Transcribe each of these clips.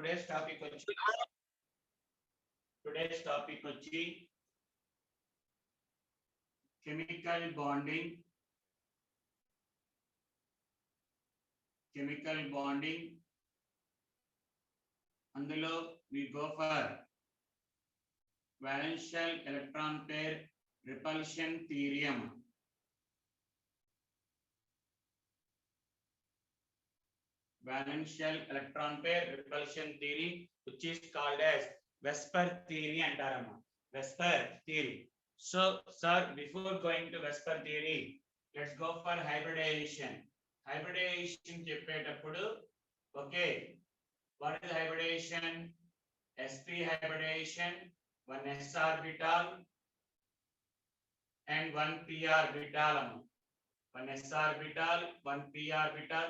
today's topic వచ్చి chemical bonding అందులో we go for valential electron pair repulsion theorem. Valential electron pair repulsion theory, which is called as Vesper theory and Vesper theory. So sir, before going to Vesper theory, let's go for hybridization. Hybridization cheppetappudu, okay, what is hybridization? sp hybridization, one s orbital and one p orbital, one s orbital, one p orbital,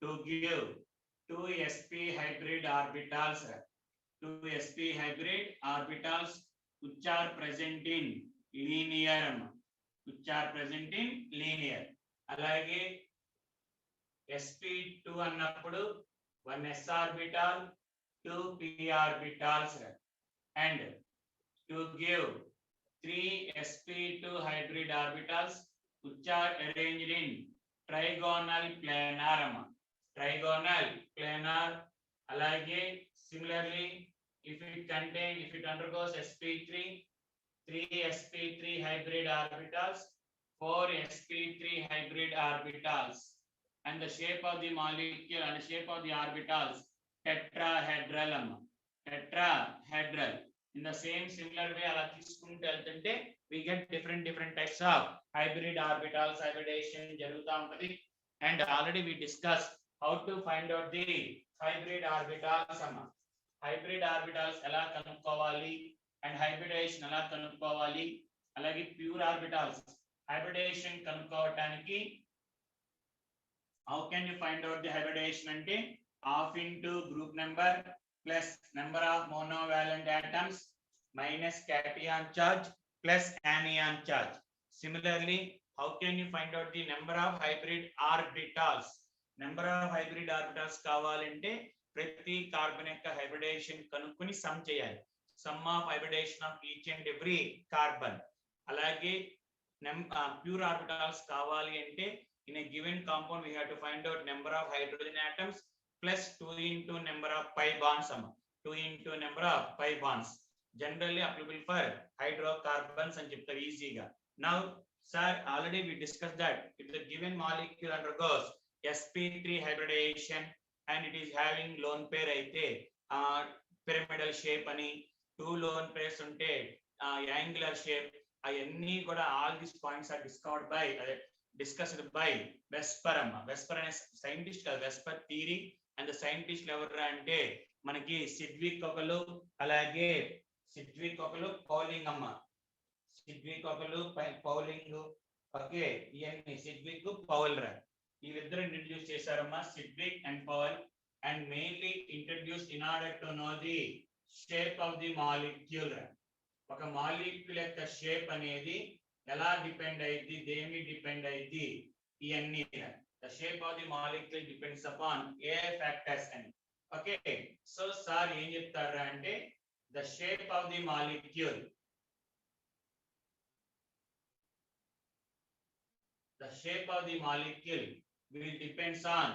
to give two sp hybrid orbitals, which are present in linear, అలాగే sp2 అన్నప్పుడు one s orbital, two p orbitals, and to give three sp2 hybrid orbitals which are arranged in trigonal planar. అలాగే similarly, if it undergoes sp3, 3 sp3 hybrid orbitals, 4 sp3 hybrid orbitals, and the shape of the molecule and the shape of the orbitals tetrahedral. In the same similar way ala తీసుకుంటూ వెళ్తుంటే we get different types of hybrid orbitals, hybridization జరుగుతూ ఉంటది. And already we discussed how to find out the hybrid orbitals. Hybrid orbitals ఎలా కనుక్కోవాలి and hybridization ఎలా కనుక్కోవాలి, అలాగే pure orbitals hybridization కనుక్కోవడానికి how can you find out the hybridization అంటే half into group number plus number of monovalent atoms minus cation charge plus anion charge. Similarly, how can you find out the number of hybrid orbitals? Number of hybrid orbitals కావాలంటే ప్రతి carbon యొక్క hybridisation కనుక్కొని some చేయాలి. Some of hybridisation of each and every carbon. అలాగే pure orbitals కావాలి అంటే in a given compound we have to find out number of hydrogen atoms plus 2 into number of pi bonds, 2 into number of pi bonds, generally applicable for hydrocarbons and cheptaru easy ga. Now sir, already we discussed that if the given molecule undergoes sp3 hybridization and it is having lone pair aithe pyramidal shape ani, two lone pairs unte angular shape, ayanni kuda all these points are discussed by Vesper. Vesper అనే scientist కాదు, Vesper theory. And the scientist ఎవరు అంటే మనకి సిడ్విక్ ఒకరు, అలాగే పౌలింగ్ పౌలింగ్, okay, ఇవన్నీ Sidgwick Powell, వీళ్ళిద్దరు introduce చేశారమ్మా, Sidgwick and Powell. And mainly introduced in order to know the shape of the molecule. ఒక మాలిక్యూల్ యొక్క షేప్ అనేది ఎలా డిపెండ్ అయ్యింది, దేని డిపెండ్ అయ్యింది, ఇవన్నీ. The shape of the molecule depends upon a factors అని. ఓకే, సో సార్ ఏం చెప్తారు అంటే the shape of the molecule will depends on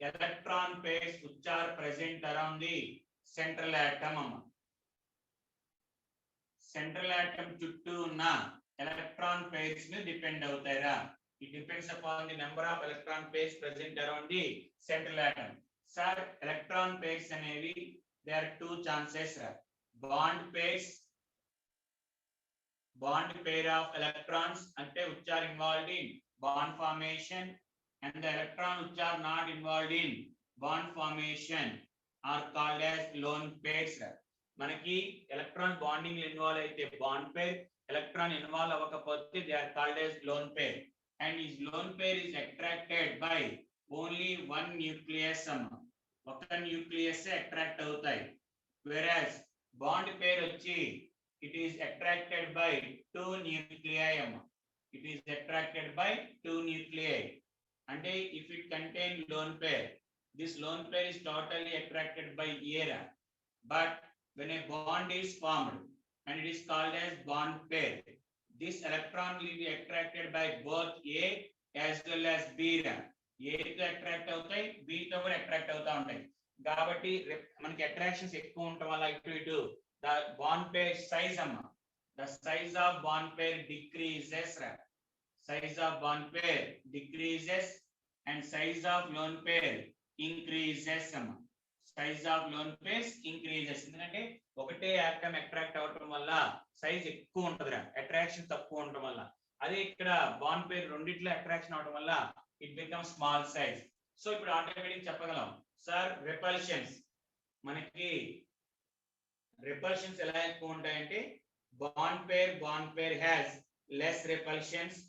electron pairs which are present around the central atom. Central atom చుట్టూ ఉన్న electron pairs ని depend అవుతారా? It depends upon the number of electron pairs present around the central atom. Sir, electron pairs అనేవి there are two chances, bond pair of electrons అంటే which are involved in bond formation, and the electron which are not involved in bond formation are called as lone pairs. మనకి electron bonding involve అయితే bond pair, electron involve అవ్వకపోతే they are called as lone pair. And his lone pair is attracted by only one nucleus. ఒక nucleus attract అవుతాయి. whereas bond pair వచ్చి it is attracted by two nuclei. It is attracted by two nuclei. అంటే if it contain lone pair, this lone pair is totally attracted by air, but when a bond is formed and it is called as bond pair, this electron will be attracted by both A as well as B. A తో attract అవుతాయి, B తో కూడా attract అవుతా ఉంటాయి. కాబట్టి మనకి attractions ఎక్కువ ఉండటం వల్ల ఇటు the bond pair size అమ్మ, the size of bond pair decreases, size of bond pair decreases and size of lone pair increases అమ్మ. Size of loan pairs increases. ఎందుకంటే ఒకటే ఆటమ్ అట్రాక్ట్ అవటం వల్ల సైజ్ ఎక్కువ ఉంటదిరా, అట్రాక్షన్ తక్కువ ఉండటం వల్ల. అదే ఇక్కడ బాండ్ పేర్ రెండిట్లో అట్రాక్షన్ అవడం వల్ల it become small size. So ఇప్పుడు ఆటోమేటిక్ చెప్పగలం సార్ రిపల్షన్స్, మనకి రిపల్షన్స్ ఎలా ఎక్కువ ఉంటాయంటే bond pair has less repulsions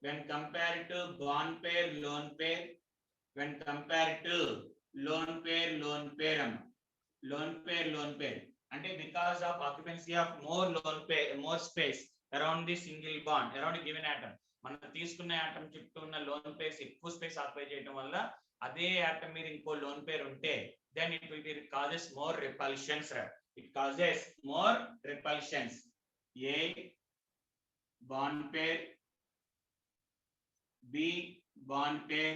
when compared to bond pair lone pair, when compared to lone pair lone pair అంటే because of occupancy of more space around the single bond around a given atom. మనం తీసుకున్న atom చుట్టూ ఉన్న lone pairs ఎక్కువ space occupy చేయడం వల్ల అదే atom మీద ఇంకో lone pair ఉంటే then it will be causes more repulsions, it causes more repulsions. A bond pair, B bond pair,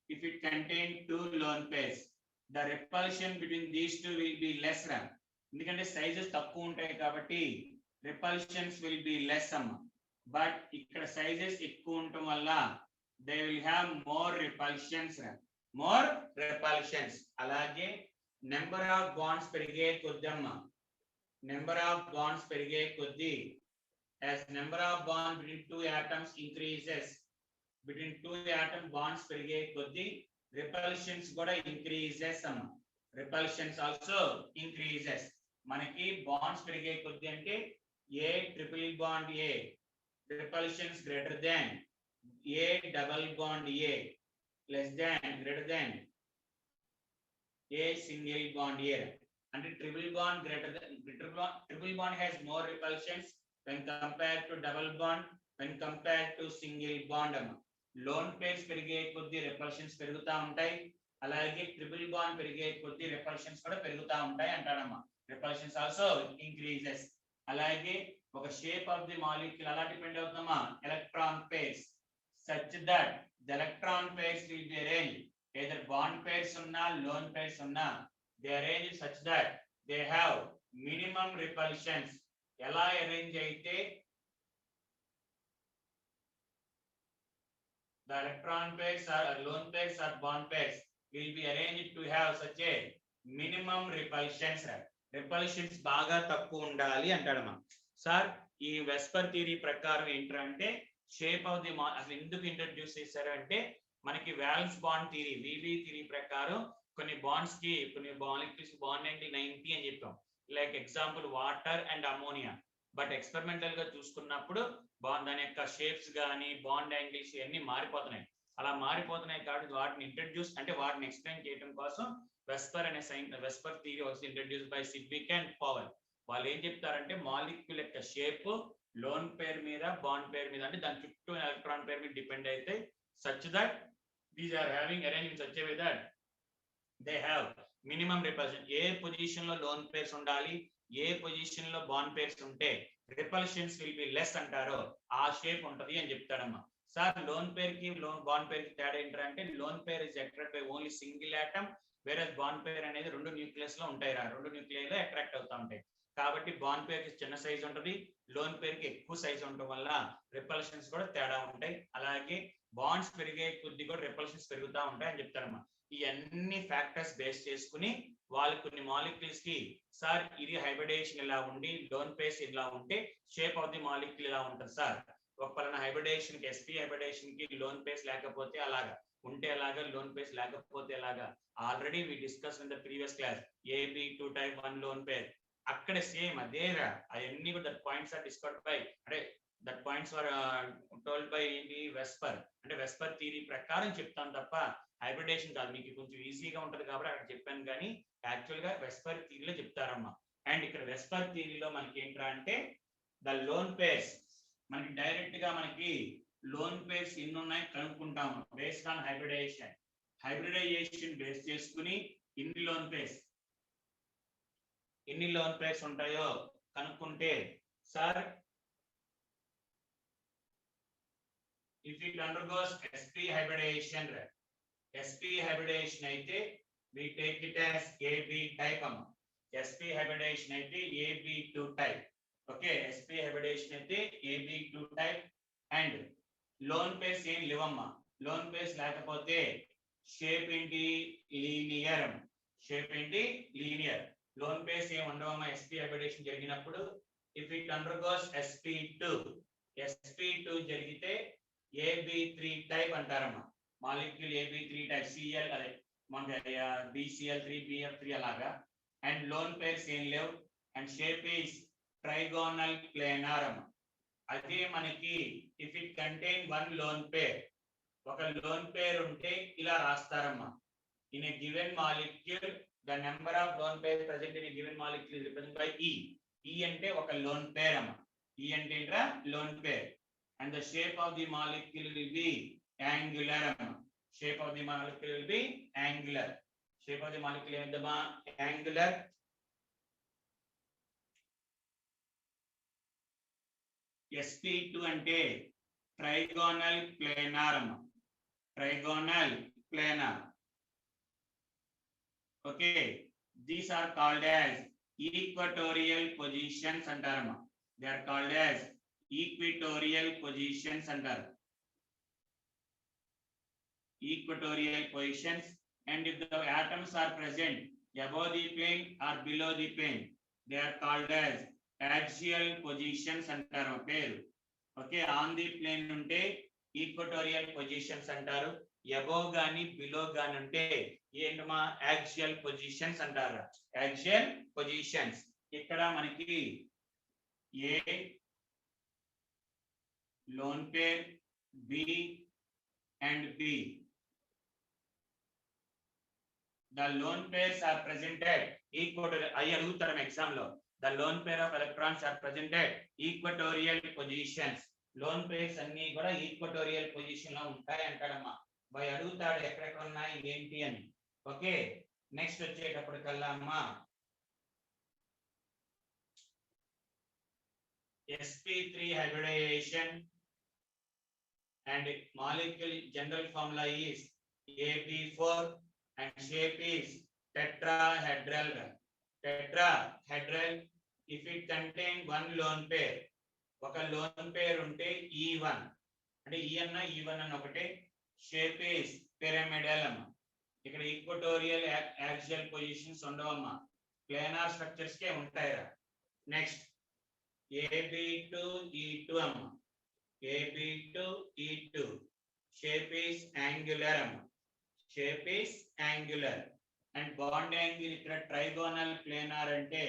if it contains two lone pairs, the repulsion between these two will be less, ఎందుకంటే sizes తక్కువ ఉంటాయి కాబట్టి repulsions will be less అమ్మ. But ఇక్కడ sizes ఎక్కువ ఉండటం వల్ల they will have more repulsions, అలాగే నెంబర్ ఆఫ్ బాండ్స్ పెరిగే కొద్దీ అమ్మ, నెంబర్ ఆఫ్ బాండ్స్ పెరిగే కొద్దీ as number of bonds between two atoms increases, between two atom bonds పెరిగే కొద్దీ repulsions కూడా increases అమ్మ, repulsions also increases. మనకి బాండ్స్ పెరిగే కొద్దీ అంటే A triple bond A repulsions greater than A double bond A less than greater than A single bond A. అంటే triple bond greater than triple bond has more repulsions when compared to double bond, when compared to single bond అమ్మ. Loan pairs పెరిగే కొద్దీ repulsions పెరుగుతూ ఉంటాయి, అలాగే triple bond పెరిగే కొద్దీ repulsions కూడా పెరుగుతూ ఉంటాయి అంటాడమ్మా. Repulsions also increases. అలాగే ఒక షేప్ ఆఫ్ ది మాలిక్యూల్ అలా డిపెండ్ అవుతుందమ్మా, electron pairs such that the electron pairs will be arrange either bond pairs ఉన్నా లోన్ పేర్స్ ఉన్నా they arrange such that they have minimum repulsions. ఎలా arrange అయితే the electron pairs or lone pairs or bond pairs will be arranged to have such a minimum repulsions. Repulsions బాగా తక్కువ ఉండాలి అంటాడమ్మా. Sir ఈ VSEPR theory ప్రకారం ఏంటంటే shape of the అసలు ఎందుకు ఇంట్రడ్యూస్ చేశారు అంటే మనకి valence bond theory VB theory ప్రకారం కొన్ని బాండ్స్ కి కొన్ని మాలిక్యూల్స్ బాండ్ యాంగిల్ 90 అని చెప్పాం. Like example water and ammonia. But experimental గా చూసుకున్నప్పుడు దాని యొక్క షేప్స్ కానీ బాండ్ యాంగిల్స్ ఇవన్నీ మారిపోతున్నాయి. అలా మారిపోతున్నాయి కాబట్టి వాటిని ఇంట్రడ్యూస్ అంటే వాటిని ఎక్స్ప్లెయిన్ చేయడం కోసం వెస్పర్ అనే VSEPR theory was introduce by Sidgwick and Powell. వాళ్ళు ఏం చెప్తారంటే మాలిక్యూల్ యొక్క షేప్ లోన్ పేర్ మీద బాండ్ పేర్ మీద అంటే దాని చుట్టూ ఎలక్ట్రాన్ పేర్ మీద డిపెండ్ అయితే such that these are having arrange such a way that they have minimum repulsion. ఏ పొజిషన్ లో లోన్ పేర్స్ ఉండాలి, ఏ పొజిషన్ లో బాండ్ పేర్స్ ఉంటే రిపల్షన్స్ విల్ బి లెస్ అంటారో ఆ షేప్ ఉంటది అని చెప్తాడమ్మా. సార్ లోన్ పేర్ కి బాండ్ పేర్ కి తేడా ఏంటంటే lone pair is attract by only single atom, వేరే బాండ్ పేర్ అనేది రెండు న్యూక్లియస్ లో ఉంటాయి, రెండు న్యూక్లియస్ లో అట్రాక్ట్ అవుతా ఉంటాయి. కాబట్టి బాండ్ పేర్ కి చిన్న సైజ్ ఉంటది, లోన్ పేర్ కి ఎక్కువ సైజ్ ఉండటం వల్ల రిపల్షన్స్ కూడా తేడా ఉంటాయి. అలాగే బాండ్స్ పెరిగే కొద్ది కూడా రిపల్షన్స్ పెరుగుతూ ఉంటాయి అని చెప్తారమ్మా. ఈ అన్ని ఫ్యాక్టర్స్ బేస్ చేసుకుని వాళ్ళు కొన్ని మాలిక్యూల్స్ కి సార్ ఇది హైబ్రిడేషన్ ఇలా ఉండి లోన్ పేర్స్ ఇలా ఉంటే షేప్ ఆఫ్ ది మాలిక్యూల్ ఇలా ఉంటుంది సార్. ఒక పలానా హైబ్రిడేషన్ కి sp హైబ్రిడేషన్ కి లోన్ పేర్స్ లేకపోతే అలాగా, ఉంటే అలాగా, లోన్ పేర్స్ లేకపోతే అలాగా. Already we discuss in the previous class AB2 type 1 lone pair. అక్కడ సేమ్ అదేరా, అవన్నీ కూడా that points are discussed by అంటే that points are told by the VSEPR. అంటే వెస్పర్ థియరీ ప్రకారం చెప్తాను తప్ప హైబ్రిడేషన్ కాదు. మీకు కొంచెం ఈజీగా ఉంటది కాబట్టి అక్కడ చెప్పాను, కానీ యాక్చువల్ గా వెస్పర్ థియరీలో చెప్తారమ్మా. అండ్ ఇక్కడ వెస్పర్ థియరీలో మనకి ఏంట్రా అంటే ద లోన్ పేర్స్ మనకి డైరెక్ట్ గా మనకి లోన్ పేర్స్ ఎన్ని ఉన్నాయి కనుక్కుంటాము based on hybridisation. Hybridisation base చేసుకుని ఎన్ని లోన్ పేర్స్ ఉంటాయో కనుక్కుంటే sir if it undergoes sp hybridization అయితే we take it as ab type అమ్మ sp hybridization అయితే ab2 type okay sp hybridization అయితే ab2 type and loan pairs ఏం లేవమ్మా లోన్ పేర్స్ లేకపోతే షేప్ ఏంటి లీనియర్ లోన్ పేర్స్ ఏం ఉండవమ్మా sp hybridization జరిగినప్పుడు if it undergoes sp2 జరిగితే AB3 టైప్ అంటారమ్మా మాలిక్యూల్ AB3 టైప్ Cl అదే మన BCl3 BF3 అలాగా అండ్ లోన్ పేర్స్ ఏం లేవు and shape is trigonal planar అమ్మా అదే మనకి if it contain one lone pair ఒక లోన్ పేర్ ఉంటే ఇలా రాస్తారమ్మా in a given molecule the number of lone pair present in a given molecule is represented by E అంటే ఒక lone pair అమ్మా E అంటే ఏంట్రా lone pair and the shape of the molecule will be angular shape of the molecule will be angular shape of the molecule is angular sp2 ante trigonal planar okay these are called as equatorial positions antarama they are called as equatorial positions అంటారు equatorial positions and if the atoms are present above the plane or below the plane they are called as axial positions అంటారు పేరు okay on the plane ఉంటే equatorial positions అంటారు above గాని below గాని ఉంటే ఏంటమా axial positions అంటారు axial positions ఇక్కడ మనకి a loan pair B and B. The lone pairs are presented equatorial. I adugutaram exam lo. The lone pair of electrons are presented equatorial positions. Lone pairs anni kuda equatorial position lo untayi antadamma. By adugutadu ekkada unnayi enti ani. Okay. Next వచ్చేటప్పటికల్లా అమ్మా sp3 hybridization and molecule general formula is AB4 and shape is tetrahedral if it contain one lone pair oka lone pair unte E1 ante E1 అని ఒకటే shape is pyramidal amma ikkada equatorial axial positions ఉండవమ్మా planar structures ke ఉంటాయిరా next AB2 E2 amma AB2 E2 shape is angular and bond angle ikkada trigonal planar ante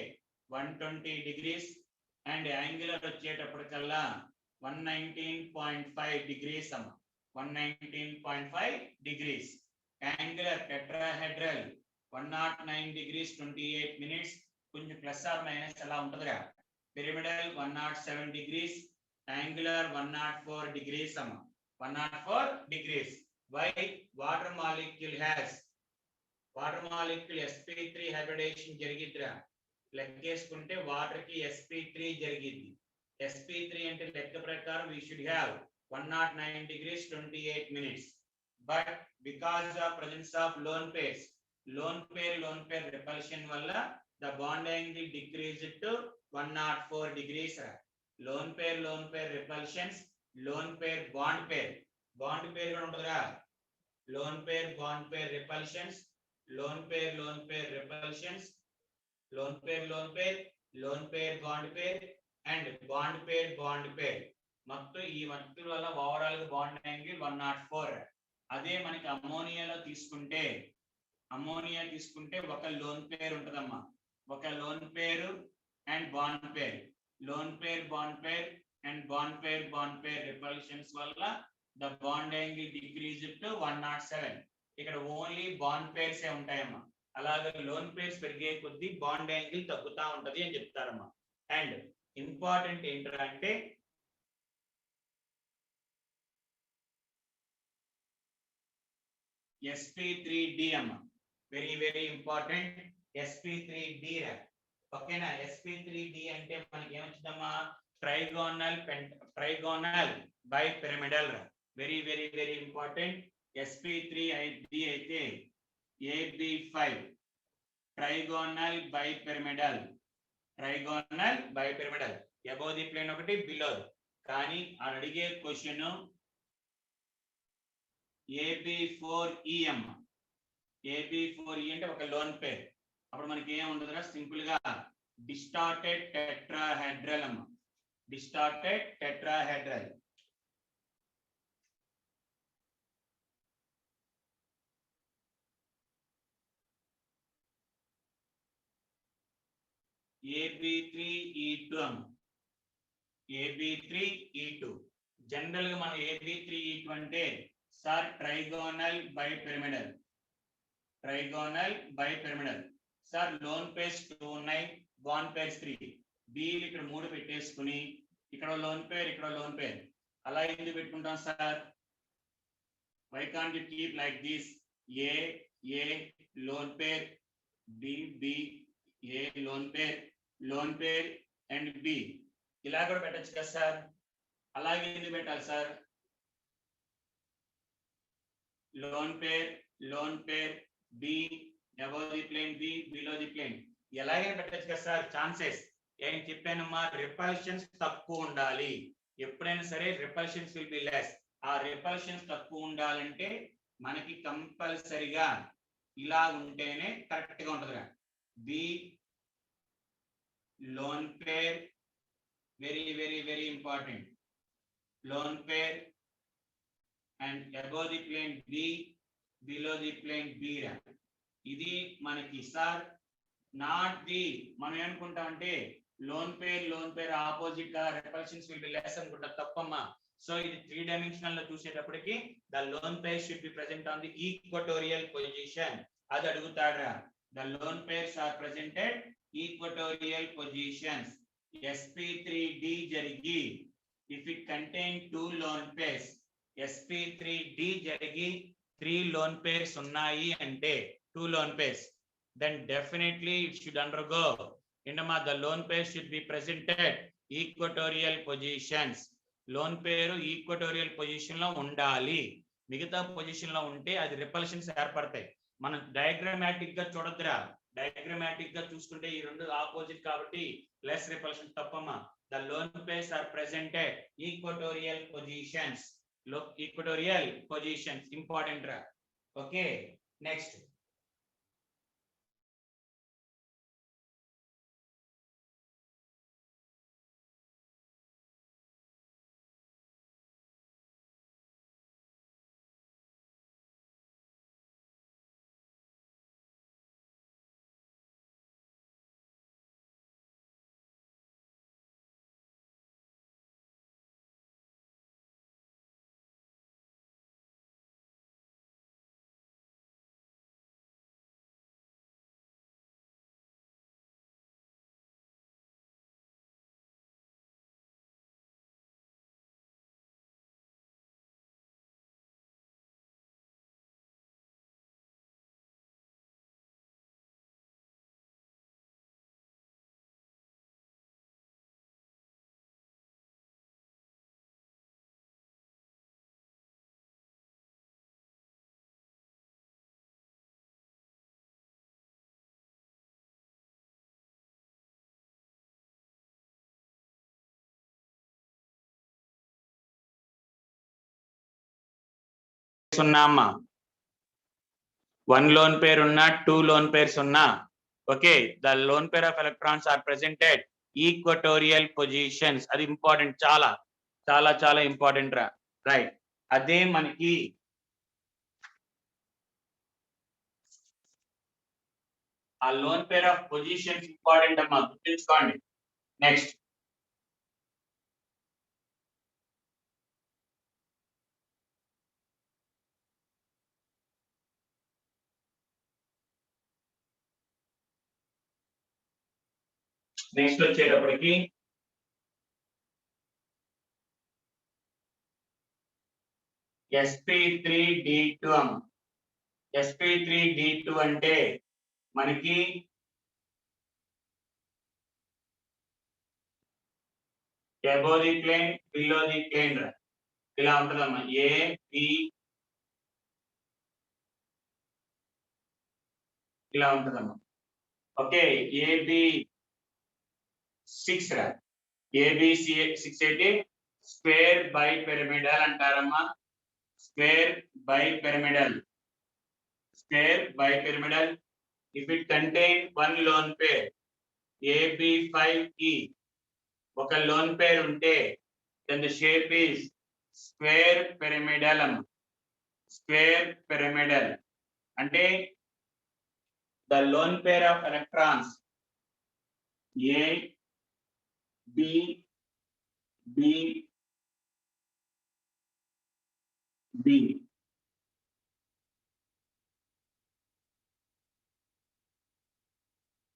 120 degrees and angular వచ్చేటప్పటికల్లా 119.5 degrees amma 119.5 degrees angular tetrahedral 109 degrees 28 minutes కొంచెం plus are minus అలా ఉంటదిరా pyramidal 107 degrees angular 104 degrees 104 degrees why water molecule sp3 hybridization జరిగిద్రా లెక్కేసుకుంటే water కి sp3 జరిగింది sp3 అంటే లెక్క ప్రకారం we should have 109 degrees 28 minutes but because of presence of lone pair repulsion వల్ల the bond angle decreased to 104 degrees lone pair repulsions lone pair bond pair కూడా ఉంటదిరా lone pair repulsions lone pair repulsions lone pair bond pair and bond pair మొత్తం ఈ మొత్తం వల్ల overall గా bond angle 104 అదే మనకి అమ్మోనియా తీసుకుంటే ఒక లోన్ పేర్ ఉంటదమ్మా ఒక lone pair and bond pair lone pair bond pair and bond pair repulsions వల్ల the bond angle decrease to 107 ఇక్కడ ఓన్లీ బాండ్ పేర్స్ ఏ ఉంటాయమ్మా అలాగే లోన్ పేర్స్ పెరిగే కొద్దీ బాండ్ యాంగిల్ తగ్గుతా ఉంటది అని చెప్తారమ్మా అండ్ ఇంపార్టెంట్ ఏంటంటే sp3d అమ్మ, వెరీ వెరీ ఇంపార్టెంట్. sp3d రా, ఓకేనా? sp3d అంటే మనకి ఏమొచ్చిందమ్మా, ట్రైగోనల్ బై పిరమిడల్ రా, very very very important. sp3d అయితే ab5 trigonal bipyramidal, above the plane ఒకటి, బిలో. కానీ అడిగే క్వశ్చన్ ab4e అమ్మ, ab4e అంటే ఒక లోన్ పేర్. అప్పుడు మనకి ఏం ఉండదురా, సింపుల్ గా డిస్టార్టెడ్ టెట్రాహెడ్రల్ అమ్మ, డిస్టార్టెడ్ టెట్రాహెడ్రల్. ab3e2 అమ్మ, ab3e2. జనరల్ గా మనం ab3e2 అంటే sir trigonal by pyramidal, sir loan pairs 2 ఉన్నాయి, బాండ్ పేర్స్ 3. బి ఇక్కడ 3 పెట్టేసుకుని ఇక్కడ లోన్ పేర్ అలా ఎందుకు పెట్టుకుంటాం సార్? Why can't you keep like this? A lone pair, B A lone pair and B, ఇలా కూడా పెట్టచ్చు కదా సార్? అలాగే ఎందుకు పెట్టాలి సార్? Lone pair B above the plane, b below the plane, ఎలాగైనా పెట్టచ్చు కదా సార్? ఛాన్సెస్ ఏం చెప్పానమ్మా, రిపల్షన్స్ తక్కువ ఉండాలి. ఎప్పుడైనా సరే రిపల్షన్స్ విల్ బి లెస్. ఆ రిపల్షన్స్ తక్కువ ఉండాలంటే మనకి కంపల్సరిగా ఇలా ఉంటేనే కరెక్ట్ గా ఉంటది. B lone pair, very very very important, lone pair and above the plane b below the plane b రా. ఇది మనకి సార్ నాట్ ది, మనం ఏమనుకుంటాం అంటే లోన్ పేర్ ఆపోజిట్ గా రిపల్షన్స్ విల్ బి లెస్ అనుకుంటా, తప్పమ్మా. సో ఇది 3 డైమెన్షనల్ లో చూసేటప్పటికి the lone pair should be present on the equatorial position. అది అడుగుతాడా? The lone pairs are presented equatorial positions. sp3d జరిగి if it contain 2 lone pairs, sp3d జరిగి 3 లోన్ పేర్స్ ఉన్నాయి అంటే 2 loan pairs, then definitely it should undergo indama the loan pair should be presented equatorial positions. Loan పేరు equatorial position లో ఉండాలి. మిగతా position లో ఉంటే అది రిపల్షన్స్ ఏర్పడతాయి. మనం డయాగ్రామాటిక్ గా చూడొద్దురా, డయాగ్రామాటిక్ గా చూసుకుంటే ఈ రెండు ఆపోజిట్ కాబట్టి లెస్ రిపల్షన్, తప్పమ్మా. The lone pairs are presented equatorial positions, equatorial positions important రా. ఓకే, నెక్స్ట్ ఉన్నామా, 1 లోన్ పేర్ ఉన్నా 2 లోన్ పేర్స్ ఉన్నా, okay, the lone pair of electrons are presented equatorial positions. అది ఇంపార్టెంట్, చాలా చాలా చాలా ఇంపార్టెంట్ రా. రైట్, అదే మనకి ఆ lone pair of positions important అమ్మా, గుర్తుంచుకోండి. నెక్స్ట్ వచ్చేటప్పటికి sp3d2 అమ్మ, sp3d2 అంటే మనకి above the plane below the plane ఇలా ఉంటదమ్మా. A B ఇలా ఉంటదమ్మా. ఓకే, AB6 రా. ABC6 అయితే స్క్వేర్ బై పిరమిడల్ అంటారమ్మా. Square bipyramidal. Square bipyramidal. If it contain one lone pair AB5E, ఒక లోన్ పేర్ ఉంటే then the shape is square pyramidal. Square pyramidal అంటే the lone pair of electrons A, B, B, B.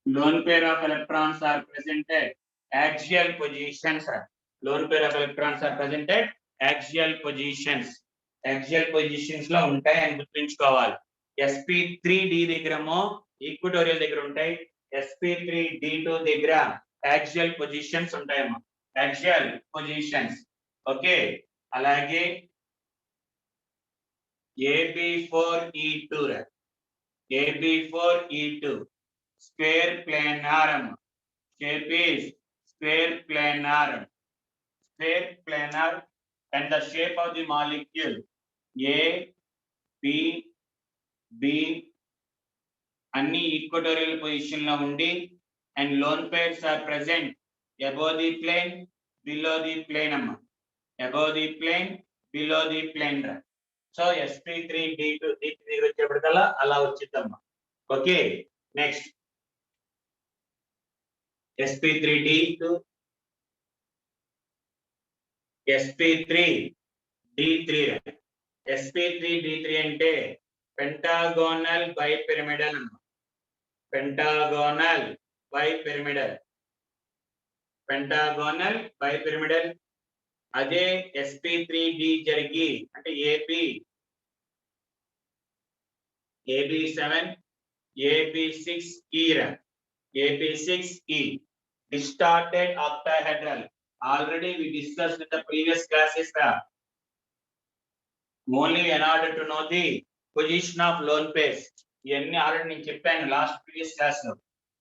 Lone pair of electrons are presented axial positions. Lone pair of electrons are presented axial positions. Axial positions లో ఉంటాయి అని గుర్తుంచుకోవాలి. sp3d దగ్గరమో equatorial దగ్గర ఉంటాయి. sp3d2 దగ్గర axial positions ఉంటాయమ్మా. axial positions. Okay, అలాగే ab4e2 ab4e2 square planar. Shape is square planar. Square planar and the shape of the molecule A, B, B అన్ని equatorial position లో ఉండి and lone pairs are present above the plane below the plane అమ్మా. above the plane below the plane రా. So sp3d2 వచ్చేప్పటికల్లా అలా వచ్చిద్దమ్మా. Okay, next sp3d2 sp3d3 sp3d3 అంటే pentagonal bipyramidal అన్నమాట. Pentagonal bipyramidal. Pentagonal bipyramidal. అదే sp3d జరిగి అంటే ab7 ab6e ab6e distorted octahedral. Already we discussed in the previous classes. Only in order to know the position of lone pairs. ఇవన్నీ already నేను చెప్పాను last previous class లో.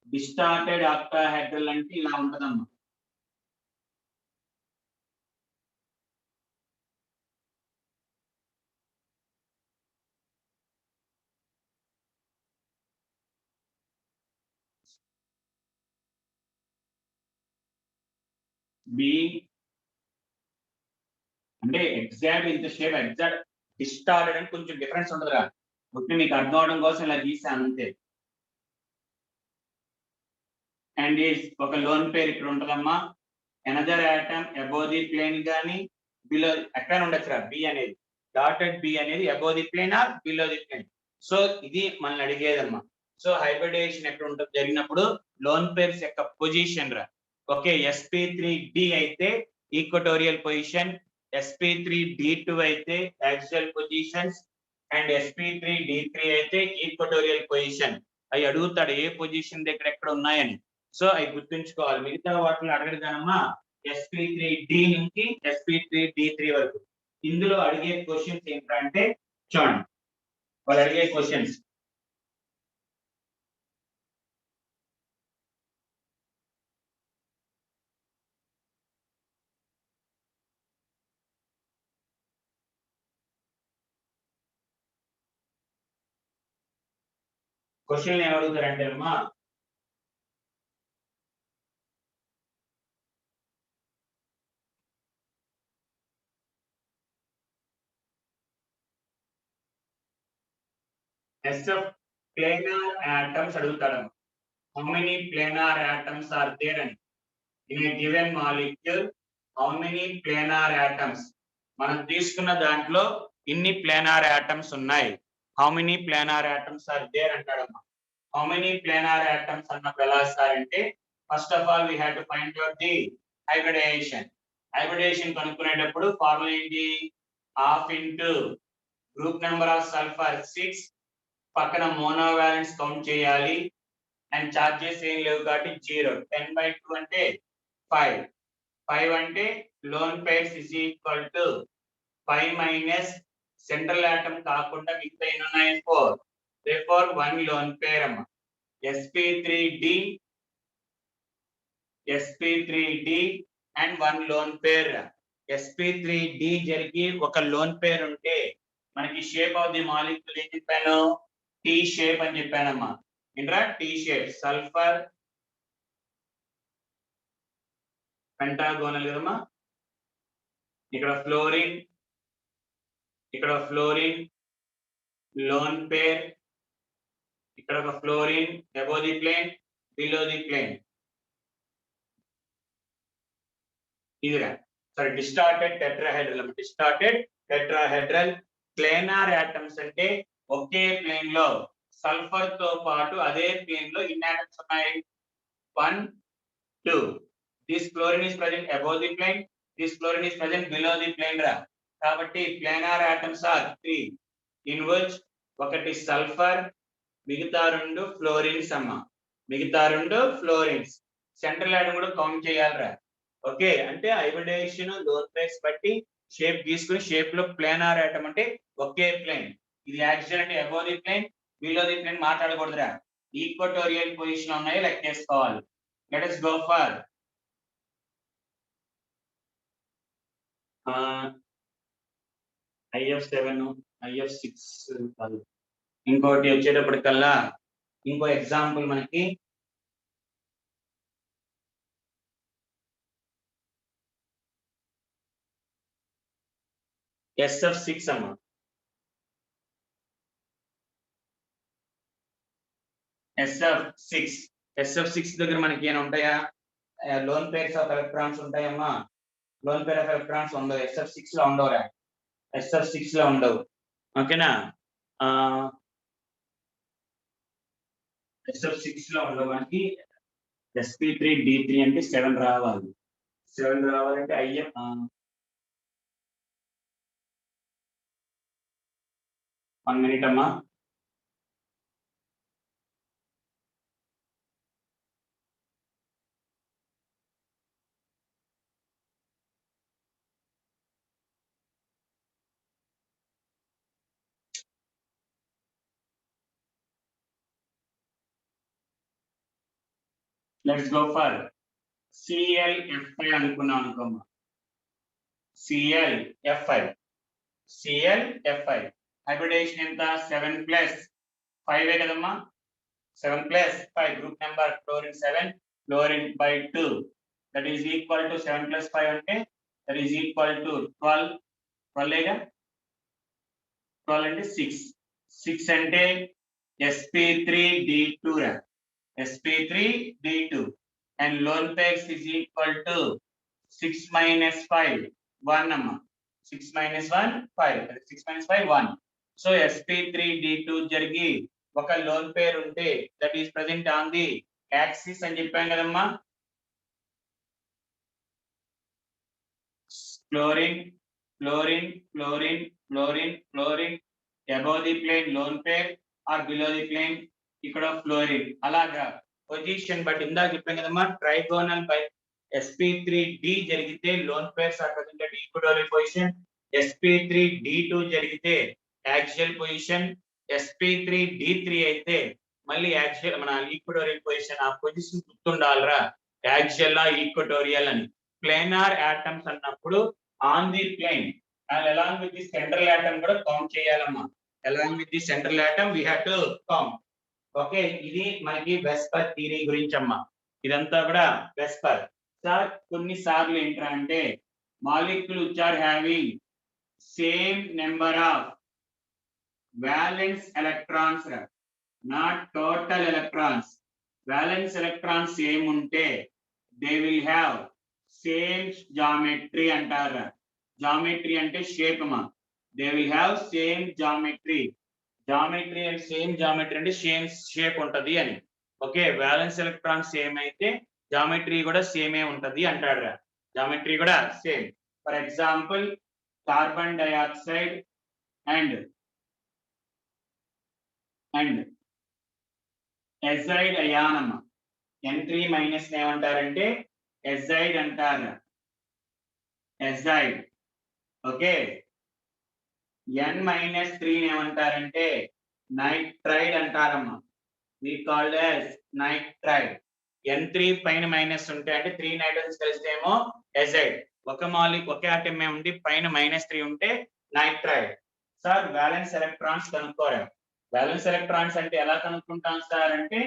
Distorted octahedral అంటే ఇలా ఉంటదమ్మా. B అంటే ఎగ్జాక్ట్ ఇంత షేప్ ఎగ్జాక్ట్ డిస్టార్టెడ్ అని కొంచెం డిఫరెన్స్ ఉంటదిరా. ఓకే, మీకు అర్థం అవడం కోసం ఇలా గీసాను అంతే. అండ్ ఈస్ ఒక లోన్ పేర్ ఇక్కడ ఉంటదమ్మా. Another atom above the plane గాని బిలో ఎక్కడ ఉండొచ్చురా. బి అనేది డాటెడ్ బి అనేది above the plane or below the plane. So ఇది మనల్ని అడిగేదమ్మా. సో హైబ్రిడేషన్ ఎక్కడ ఉంటుంది జరిగినప్పుడు లోన్ పేర్స్ యొక్క పొజిషన్ రా. ఓకే, sp3d అయితే ఈక్వటోరియల్ పొజిషన్, sp3d2 అయితే యాక్సియల్ పొజిషన్స్ అండ్ sp3d3 అయితే ఈక్వటోరియల్ పొజిషన్. అవి అడుగుతాడు ఏ పొజిషన్ దగ్గర ఎక్కడ ఉన్నాయని. సో అవి గుర్తుంచుకోవాలి. మిగతా వాటిని అడగడు కానమ్మా. sp3d నుంచి sp3d3 వరకు ఇందులో అడిగే క్వశ్చన్స్ ఏంటంటే చూడండి, వాళ్ళు అడిగే క్వశ్చన్స్. క్వశ్చన్ ఏం అడుగుతారంటే అమ్మా, planar atoms అడుగుతాడు. How many planar atoms are there అని. In a given molecule, how many planar atoms? మనం తీసుకున్న దాంట్లో ఇన్ని planar atoms ఉన్నాయి. How many planar atoms are there అంటాడమ్మా. How many planar atoms అన్నప్పుడు ఎలా ఇస్తారంటే first of all we have to find out the hybridization. Hybridization కనుక్కునేటప్పుడు formula ఏంటి? half into group number of sulfur 6 పక్కన మోనోవాలెన్స్ కౌంట్ చేయాలి and charges ఏం లేవు కాబట్టి 0. 10/2 అంటే 5. 5 అంటే lone pairs is equal to 5 minus central atom కాకుండా మిగతా ఎన్ని ఉన్నాయి 4. therefore 1 లోన్ పేర్ అమ్మ. sp3d and 1 lone pair. sp3d జరిగి ఒక లోన్ పేర్ ఉంటే మనకి షేప్ ఆఫ్ ది మాలిక్యూల్ ఏం చెప్పాను టీ షేప్ అని చెప్పానమ్మా. ఏంట్రా టీ షేప్ సల్ఫర్ పెంటాగోనల్ కదమ్మా. ఇక్కడ ఫ్లోరిన్ లోన్ పేర్, ఇక్కడ ఒక fluorine above the plane below the plane. ఇదిరా సరే డిస్టార్టెడ్ టెట్రాహెడ్రల్ ప్లేనార్ ఆటమ్స్ అంటే ఒకే ప్లేన్ లో సల్ఫర్ తో పాటు అదే ప్లేన్ లో ఇన్ని ఆటమ్స్ ఉన్నాయి 1 2. This fluorine is present above the plane, this fluorine is present below the plane రా. కాబట్టి planar atoms are 3 in which ఒకటి సల్ఫర్ మిగతా 2 ఫ్లోరిన్స్ అమ్మ. సెంట్రల్ ఆటమ్ కూడా కౌంట్ చేయాలిరా. ఓకే అంటే హైబ్రిడైజేషన్ లోన్ పేర్స్ బట్టి షేప్ గీసుకుని షేప్ లో ప్లేనార్ ఆటమ్ అంటే ఒకే ప్లేన్. ఇది యాక్సియల్ అంటే above the plane below the plane మాట్లాడకూడదురా. ఈక్వటోరియల్ పొజిషన్ ఉన్నాయో లెక్కేసుకోవాలి. Let us go for IF7 IF6 ఇంకోటి వచ్చేటప్పటికల్లా ఇంకో ఎగ్జాంపుల్ మనకి SF6 అమ్మ. SF6 దగ్గర మనకి ఏమైనా ఉంటాయా లోన్ పేర్స్ ఆఫ్ ఎలక్ట్రాన్స్ ఉంటాయమ్మా. లోన్ పేర్ ఆఫ్ ఎలక్ట్రాన్స్ ఉండవు SF6 లో ఉండవురా. SF6 లో ఉండవు ఓకేనా. SF6 లో ఉండవు మనకి. sp3d3 అంటే 7 రావాలి. 7 రావాలంటే IF 1 minute అమ్మా. లెట్స్ గో ఫర్ ClF5 అనుకున్నాం అనుకోమ్మా. ClF5 హైబ్రిడేషన్ ఎంత 7 + 5 కదమ్మా. 7 + 5 group number fluorine 7 fluorine by 2 that is equal to 7 + 5 అంటే that is equal to 12. 12 అంటే 6 అంటే sp3d2 రా. sp3d2 and lone pairs is equal to 6 minus 5 1 అమ్మ. 6 minus 1 5 6 minus 5 1. సో sp3d2 జరిగి ఒక లోన్ పేర్ ఉంటే that is present on the axis అని చెప్పాం కదమ్మా. Fluorine above the plane lone pair or below the plane ఇక్కడ fluorine. అలాగా position but ఇందాక చెప్పాం కదమ్మా ట్రైగోనల్ బై sp3d జరిగితే lone pairs are present at equatorial position. sp3d2 జరిగితే యాక్సియల్ పొజిషన్. sp3d3 అయితే మళ్ళీ యాక్సియల్ మన ఈక్వటోరియల్ పొజిషన్. ఆ పొజిషన్ గుర్తుండాలిరా యాక్సియల్ ఈక్వటోరియల్ అని. ప్లేనార్ ఆటమ్స్ అన్నప్పుడు on the plane and along with the central atom కూడా కౌంట్ చేయాలమ్మా. along with the central atom we have to count. Okay ఇది మనకి వెస్పర్ థియరీ గురించి అమ్మా. ఇదంతా కూడా వెస్పర్ సార్. కొన్నిసార్లు ఏంట్రా అంటే molecule which are having same number of valence electrons రా, not total electrons. valence electrons same ఉంటే they will have same geometry అంటారా. జామెట్రీ అంటే షేప్ అమ్మా. they will have same geometry and same geometry అంటే same shape ఉంటది అని. Okay valence electron same అయితే geometry కూడా సేమే ఉంటది అంటారా. జామెట్రీ కూడా same. For example carbon dioxide and and azide ion N3 minus ఏమంటారంటే ఎజైడ్ అంటారు, ఎజైడ్. ఓకే, N-3 ఏమంటారంటే నైట్రైడ్ అంటారమ్మా. We called as nitride. N3 పైన మైనస్ ఉంటే అంటే 3 నైట్రోజన్స్ కలిస్తే ఏమో ఎజైడ్, ఒక మాలిక్ ఒకే ఆటమ్ ఉండి పైన -3 ఉంటే నైట్రైడ్. సార్ వ్యాలెన్స్ ఎలక్ట్రాన్స్ కనుక్కోరా. వ్యాలెన్స్ ఎలక్ట్రాన్స్ అంటే ఎలా కనుక్కుంటాం సార్ అంటే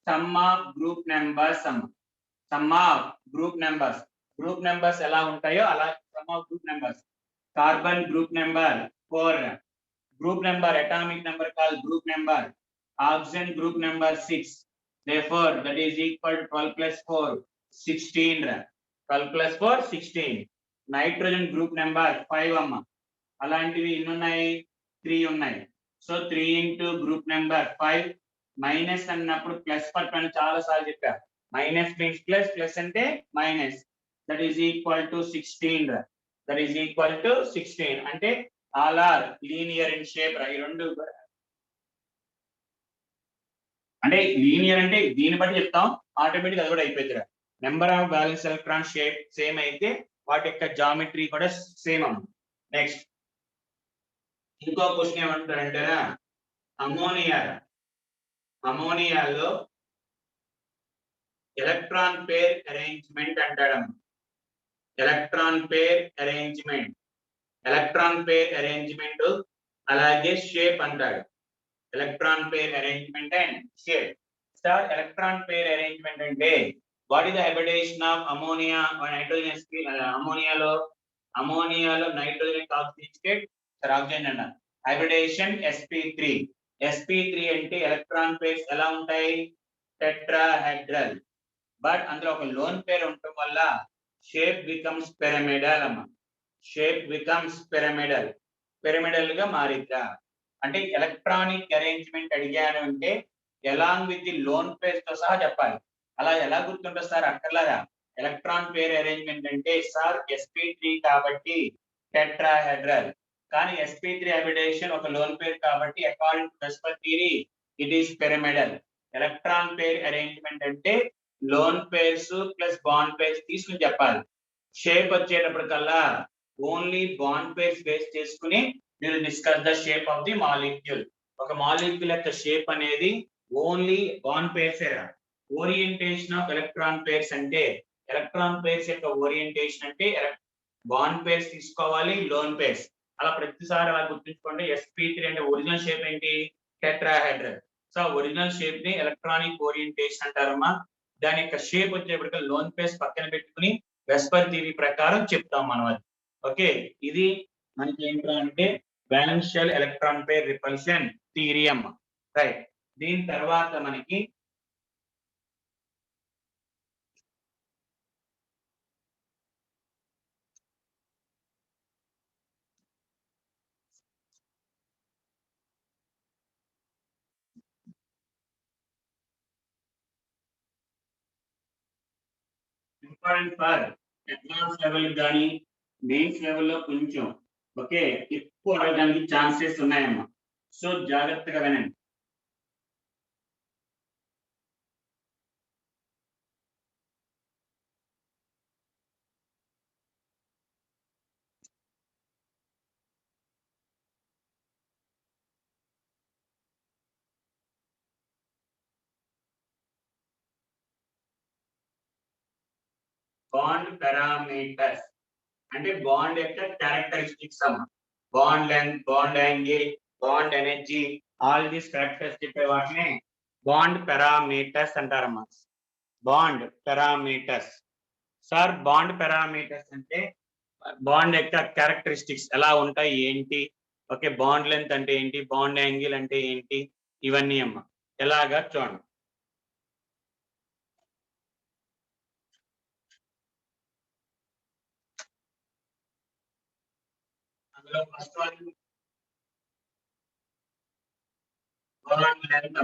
sum of group numbers sum of group numbers ఎలా ఉంటాయో అలా sum of group numbers. Carbon group number 4, group number atomic number call group number. Oxygen group number 6, therefore that is equal to 12 plus 4 16 12 plus 4 16. Nitrogen group number 5 అమ్మ. అలాంటివి ఎన్ని ఉన్నాయి? 3 ఉన్నాయి. So 3 into group number 5. Minus అన్నప్పుడు plus పక్కన చాలా సార్లు చెప్పారు. మైనస్ మీన్స్ ప్లస్, ప్లస్ అంటే minus. That is equal to 16. That is equal to 16 అంటే all are linear in shape. ఈ రెండు అంటే లీనియర్ అంటే దీన్ని బట్టి చెప్తాం, ఆటోమేటిక్ అది కూడా అయిపోతుంది. Number of balance electron shape same అయితే వాటి యొక్క జామెట్రీ కూడా సేమ్ అమ్మ. నెక్స్ట్ ఇంకో క్వశ్చన్ ఏమంటారంటారా, అమోనియాలో ఎలక్ట్రాన్ పేర్ అరేంజ్మెంట్ అంటాడమ్మ. ఎలక్ట్రాన్ పేర్ అరేంజ్మెంట్ అలాగే షేప్ అంటాడు. Electron pair arrangement and shape. Star electron pair arrangement అంటే what is the hybridization of ammonia nitrogen? అమోనియాలో నైట్రోజన్ ఆక్సిజన్ స్టేట్ ఆక్సిజన్ అన్న హైబ్రిడేషన్ sp3. sp3 అంటే electron pairs ఎలా ఉంటాయి? Tetrahedral. But అందులో ఒక లోన్ పేర్ ఉండటం వల్ల షేప్ బికమ్స్ పిరమిడల్ అమ్మ. షేప్ బికమ్స్ పిరమిడల్ గా మారిద్దా అంటే ఎలక్ట్రానిక్ అరేంజ్మెంట్ అడిగాను అంటే along with the loan pairs తో సహా చెప్పాలి. అలా ఎలా గుర్తుంటుంది సార్? అక్కర్లేదా? ఎలక్ట్రాన్ పేర్ అరేంజ్మెంట్ అంటే సార్ sp3 కాబట్టి టెట్రాహెడ్రల్, కానీ sp3 హైబ్రిడేషన్ ఒక లోన్ పేర్ కాబట్టి according to VSEPR theory it is pyramidal. Electron pair arrangement అంటే lone pairs plus bond pairs తీసుకుని చెప్పాలి. షేప్ వచ్చేటప్పటికల్లా ఓన్లీ బాండ్ పేర్స్ బేస్ చేసుకుని మీరు discuss the shape of the molecule. ఒక మాలిక్యూల్ యొక్క షేప్ అనేది only bond pairs. Orientation of electron pairs అంటే ఎలక్ట్రాన్ పేర్స్ యొక్క ఓరియంటేషన్ అంటే బాండ్ పేర్స్ తీసుకోవాలి, లోన్ పేర్స్. అలా ప్రతిసారి అలా గుర్తుంచుకోండి. sp3 అంటే ఒరిజినల్ షేప్ ఏంటి? టెట్రాహెడ్రల్. సో ఒరిజినల్ షేప్ ని ఎలక్ట్రానిక్ ఓరియంటేషన్ అంటారమ్మా. దాని యొక్క షేప్ వచ్చేప్పటికీ లోన్ పేర్స్ పక్కన పెట్టుకుని వెస్పర్ థియరీ ప్రకారం చెప్తాం మనం అది. ఓకే, ఇది మనకి ఏంటో అంటే వాలెన్షియల్ ఎలక్ట్రాన్ పేర్ రిపల్షన్ థియరీ అమ్మ. రైట్, దీని తర్వాత మనకి ఇంపార్టెంట్ ఫర్ అడ్వాన్స్ లెవెల్ కానీ మెయిన్స్ లెవెల్లో కొంచెం ఓకే ఎక్కువ అడగడానికి ఛాన్సెస్ ఉన్నాయమ్మా. సో జాగ్రత్తగా వినండి. బాండ్ పారామీటర్స్ అంటే బాండ్ యొక్క క్యారెక్టరిస్టిక్స్ అమ్మ. Bond length, bond angle, bond energy, all these characters చెప్పే వాటిని బాండ్ పారామీటర్స్ అంటారమ్మా. Bond parameters. Sir bond parameters అంటే బాండ్ యొక్క క్యారెక్టరిస్టిక్స్ ఎలా ఉంటాయి ఏంటి? ఓకే, బాండ్ లెంత్ అంటే ఏంటి, బాండ్ యాంగిల్ అంటే ఏంటి, ఇవన్నీ అమ్మ. ఎలాగా చూడండి. అందులో first one bond length.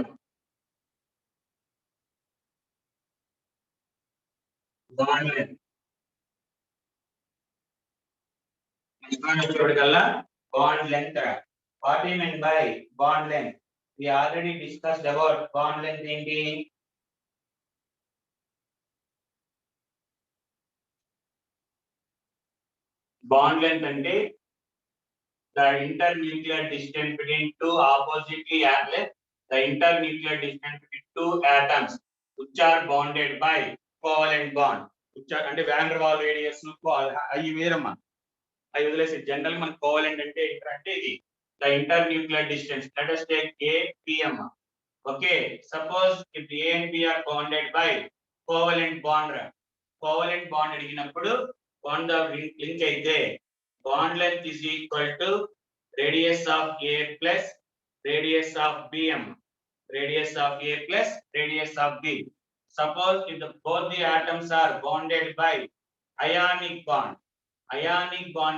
Bond length వచ్చేప్పటికల్లా bond length. What you mean by bond length? we already discussed about bond length ఏంటి bond length అంటే the internuclear distance between two oppositely alike the internuclear distance between two atoms which are bonded by covalent bond which are అంటే van der Waals radius అవి వేరమ్మా అవి వదిలేసి general మన covalent అంటే ఏంటంటే ఇది the internuclear distance let us take a p అమ్మా okay suppose if a and b are bonded by covalent bond అడిగినప్పుడు bond of link అయితే bond length is equal to radius of a plus radius of b radius of a plus radius of b suppose if both the atoms are bonded by ionic bond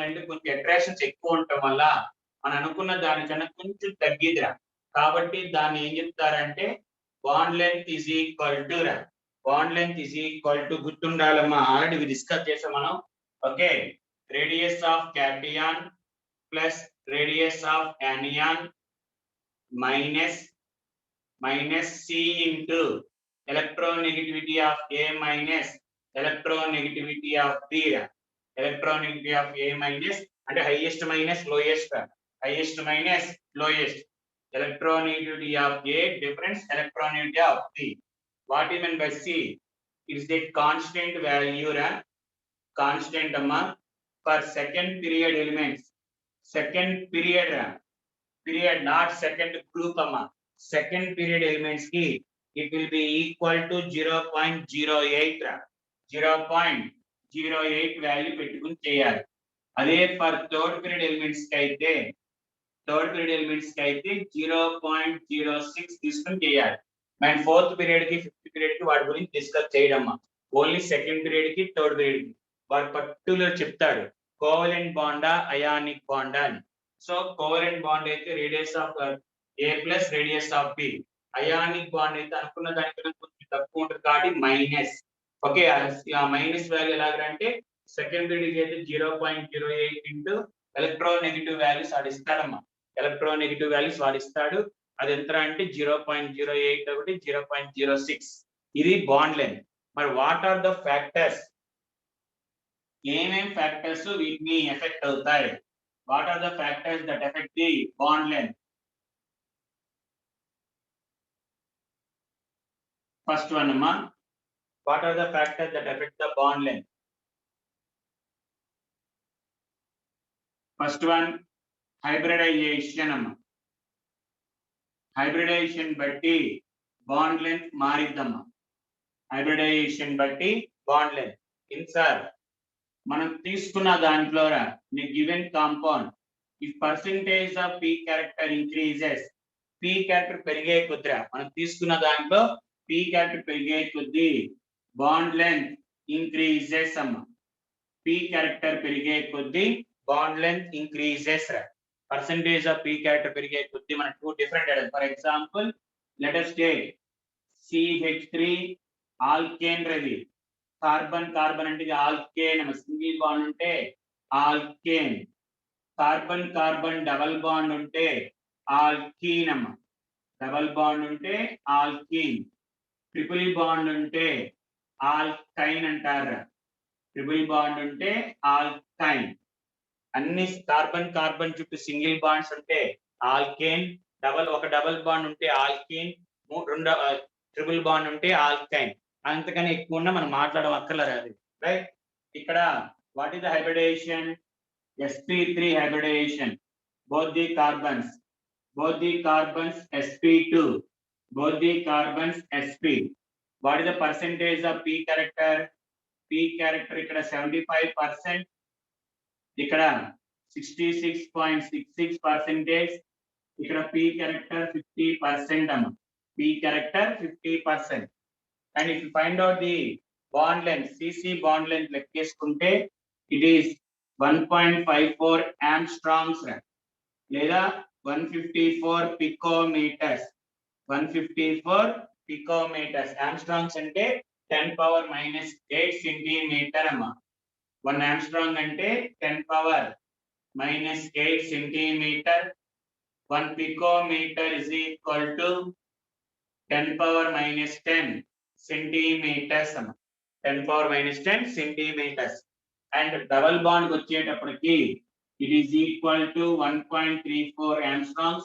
అంటే కొంచెం attractions ఎక్కువ ఉండటం వల్ల మనం అనుకున్న దానికన్నా కొంచెం తగ్గిదిరా కాబట్టి దాన్ని ఏం చెప్తారంటే bond length is equal to గుర్తుండాలమ్మా ఆల్రెడీ డిస్కస్ చేసాం మనం okay radius of cation plus radius of anion minus c into electronegativity of a minus electronegativity of b electronegativity of a minus అంటే highest minus lowest electronegativity of a difference electronegativity of b what is meant by c it is a constant value constant amma for second period elements period not second group amma second period elements ki it will be equal to 0.08 value పెట్టుకుని చేయాలి అదే for third period elements కి అయితే 0.06 తీసుకుని చేయాలి and fourth period కి fifth period కి వాటి గురించి డిస్కస్ చేయడమ్మా ఓన్లీ సెకండ్ పీరియడ్ కి థర్డ్ పీరియడ్ కి వాడు పర్టికులర్ చెప్తాడు కోవలెంట్ బాండా అయానిక్ బాండా అని సో కోవలెంట్ బాండ్ అయితే radius of a plus radius of b ionic bond అయితే అనుకున్న దానికన్నా కొంచెం తక్కువ ఉంటుంది కాబట్టి మైనస్ ఓకే ఆ మైనస్ వాల్యూ ఎలాగంటే సెకండ్ పీరియడ్ అయితే 0.08 ఇంటూ ఎలక్ట్రోనెగటివ్ వాల్యూస్ వాడిస్తాడమ్మా ఎలక్ట్రోనెగటివ్ వాల్యూస్ వాడిస్తాడు అది ఎంత అంటే 0.08 ఒకటి 0.06 ఇది బాండ్ లెంత్ మరి వాట్ ఆర్ ద ఫ్యాక్టర్స్ ఏమేం ఫ్యాక్టర్స్ వీటిని ఎఫెక్ట్ అవుతాయి what are the factors that effect the bond length first one అమ్మా what are the factors that affect the bond length first one hybridization amma hybridization batti bond length maridamma hybridization batti bond length in sir మనం తీసుకున్న దాంట్లో ని given compound if percentage of p character increases p character పెరిగే కొద్దీ మనం తీసుకున్న దాంట్లో p character పెరిగే కొద్దీ bond length increases amma p character perige koddi bond length increases percentage of p character perige koddi mana two different for example let us take CH3 alkane ready carbon ante alkane single bond unte alkane carbon double bond unte alkene amma double bond unte alkene triple bond unte ఆల్కైన్ అంటారు triple bond ఉంటే ఆల్కైన్ అన్ని carbon చుట్టూ single bonds ఉంటే alkane ఒక double bond ఉంటే alkyne రెండు triple bond ఉంటే ఆల్కైన్ అంతకని ఎక్కువ ఉన్నా మనం మాట్లాడడం అక్కర్లేదు రైట్ ఇక్కడ what is the hybridisation sp3 hybridization both the carbons sp2 both the carbons sp what is the percentage of p character ikkada 75% ikkada 66.66% ikkada p character 50% amma p character 50% and if you find out the bond length cc bond length lekkeskunte it is 1.54 angstroms లేదా 154 picometers 154 picometers angstrongs అంటే 10 power minus 8 centimeter amma 1 angstrom అంటే 10 power minus 8 centimeter 1 picometer is equal to 10 power minus 10 centimeters. 10 power minus 10 centimeters. And double bond వచ్చేటప్పటికి it is equal to 1.34 angstroms.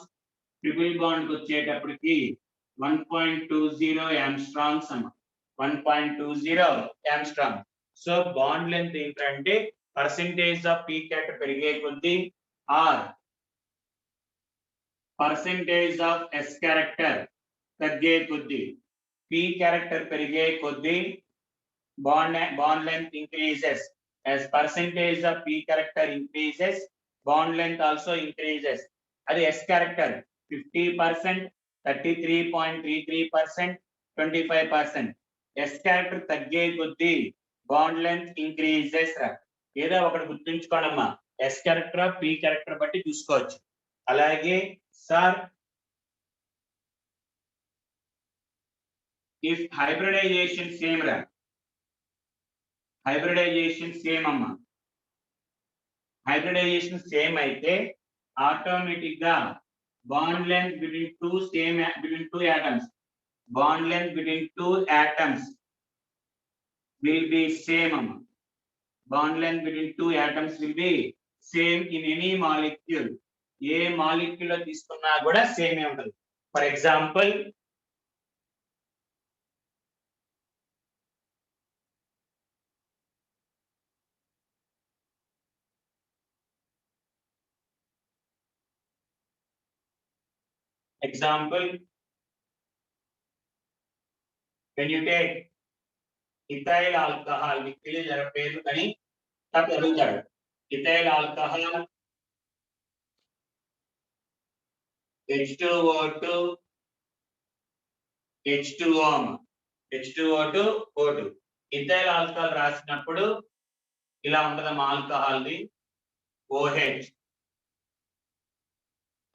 Triple bond వచ్చేటప్పటికి 1.20 angstroms. 1.20 angstrom. So bond length ఏంటంటే percentage of p cat పెరిగే కొద్దీ or percentage of s character తగ్గే కొద్దీ p character పెరిగే కొద్దీ bond length increases. As percentage of p character increases, bond length also increases. అది s character 50%, 33.33%, 25%. s character తగ్గే కొద్దీ bond length increases. ఏదో ఒకటి గుర్తుంచుకోండమ్మా, s character p character బట్టి చూసుకోవచ్చు. అలాగే సార్ if hybridization same రా, hybridization same అమ్మా, hybridization same అయితే ఆటోమేటిక్ గా bond length between two atoms, bond length between two atoms will be same amma. Bond length between two atoms will be same in any molecule. A molecule లో తీసుకున్నా కూడా same ఏ ఉంటుంది. For example when you take ethyl alcohol, మీకు తెలియదు పేర్లు కానీ తప్ప అడుగుతాడు. ethyl alcohol H2O2 H2O H2O2 O2 ethyl alcohol రాసినప్పుడు ఇలా ఉంటదమ్మా alcohol the OH.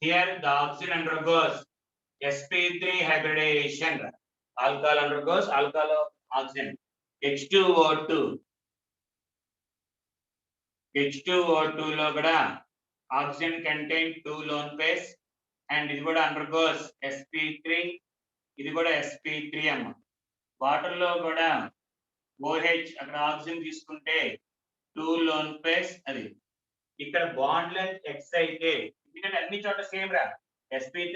Here the oxygen undergoes sp3 hybridization. Alcohol undergoes alcohol oxygen. H2O2 లో కూడా oxygen contain 2 lone pairs and ఇది కూడా undergoes sp3, ఇది కూడా sp3 అమ్మ. వాటర్ లో కూడా OH అక్కడ ఆక్సిజన్ తీసుకుంటే 2 lone pairs అది. ఇక్కడ బాండ్ లెంత్ x అయితే ఎందుకంటే అన్ని చోట్ల సేమ్ రా, sp3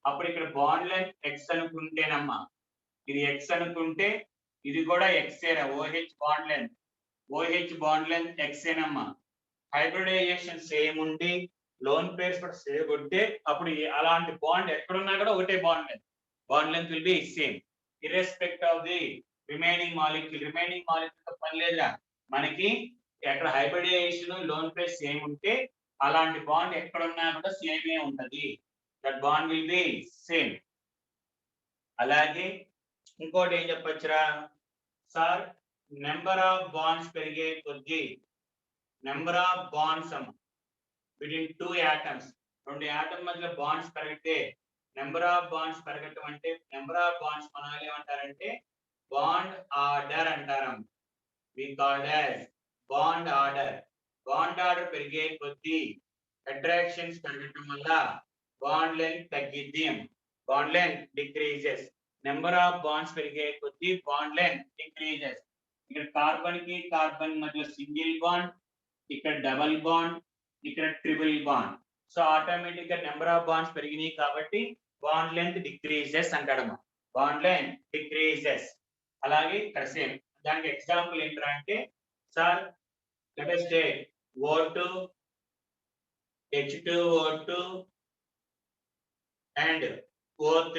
అప్పుడు ఇక్కడ బాండ్ లెంత్ x అనుకుంటేనమ్మా, ఇది x అనుకుంటే ఇది కూడా x ఏరా. OH బాండ్ లెంత్ x ఏనమ్మా. హైబ్రిడైజేషన్ సేమ్ ఉండి లోన్ పేర్స్ కూడా సేమ్ ఉంటే అప్పుడు అలాంటి బాండ్ ఎక్కడున్నా కూడా ఒకటే bond length will be same irrespective of the remaining molecule పని లేదురా మనకి. ఎక్కడ హైబ్రిడైజేషన్ లోన్ పేర్ సేమ్ ఉంటే అలాంటి బాండ్ ఎక్కడున్నా కూడా సేమే ఉంటది. That bond will be same. అలాగే ఇంకోటి ఏం చెప్పొచ్చురా సార్, నెంబర్ ఆఫ్ బాండ్స్ పెరిగే కొద్దీ number of bonds between two atoms, రెండు యాటమ్ మధ్య బాండ్స్ పెరిగితే నెంబర్ ఆఫ్ బాండ్స్ పెరగటం అంటే నెంబర్ ఆఫ్ బాండ్స్ మనం ఏమంటారంటే బాండ్ ఆర్డర్ అంటారం. We called as bond order. Bond order పెరిగే కొద్దీ అట్రాక్షన్స్ పెరగటం వల్ల బాండ్ లెంత్ తగ్గిద్ది. Bond length decreases. Number of bonds పెరిగే కొద్దీ బాండ్ లెంత్ డిక్రీజెస్. ఇక్కడ కార్బన్ కి కార్బన్ మధ్య సింగిల్ బాండ్, ఇక్కడ డబల్ బాండ్, ఇక్కడ ట్రిపుల్ బాండ్. సో ఆటోమేటిక్ గా నెంబర్ ఆఫ్ బాండ్స్ పెరిగినాయి కాబట్టి బాండ్ లెంత్ డిక్రీజెస్ అంటాడమ్మా. Bond length decreases. అలాగే ఇక్కడ సేమ్ దానికి ఎగ్జాంపుల్ ఏంటంటే sir let us take O2, H2O2 and O3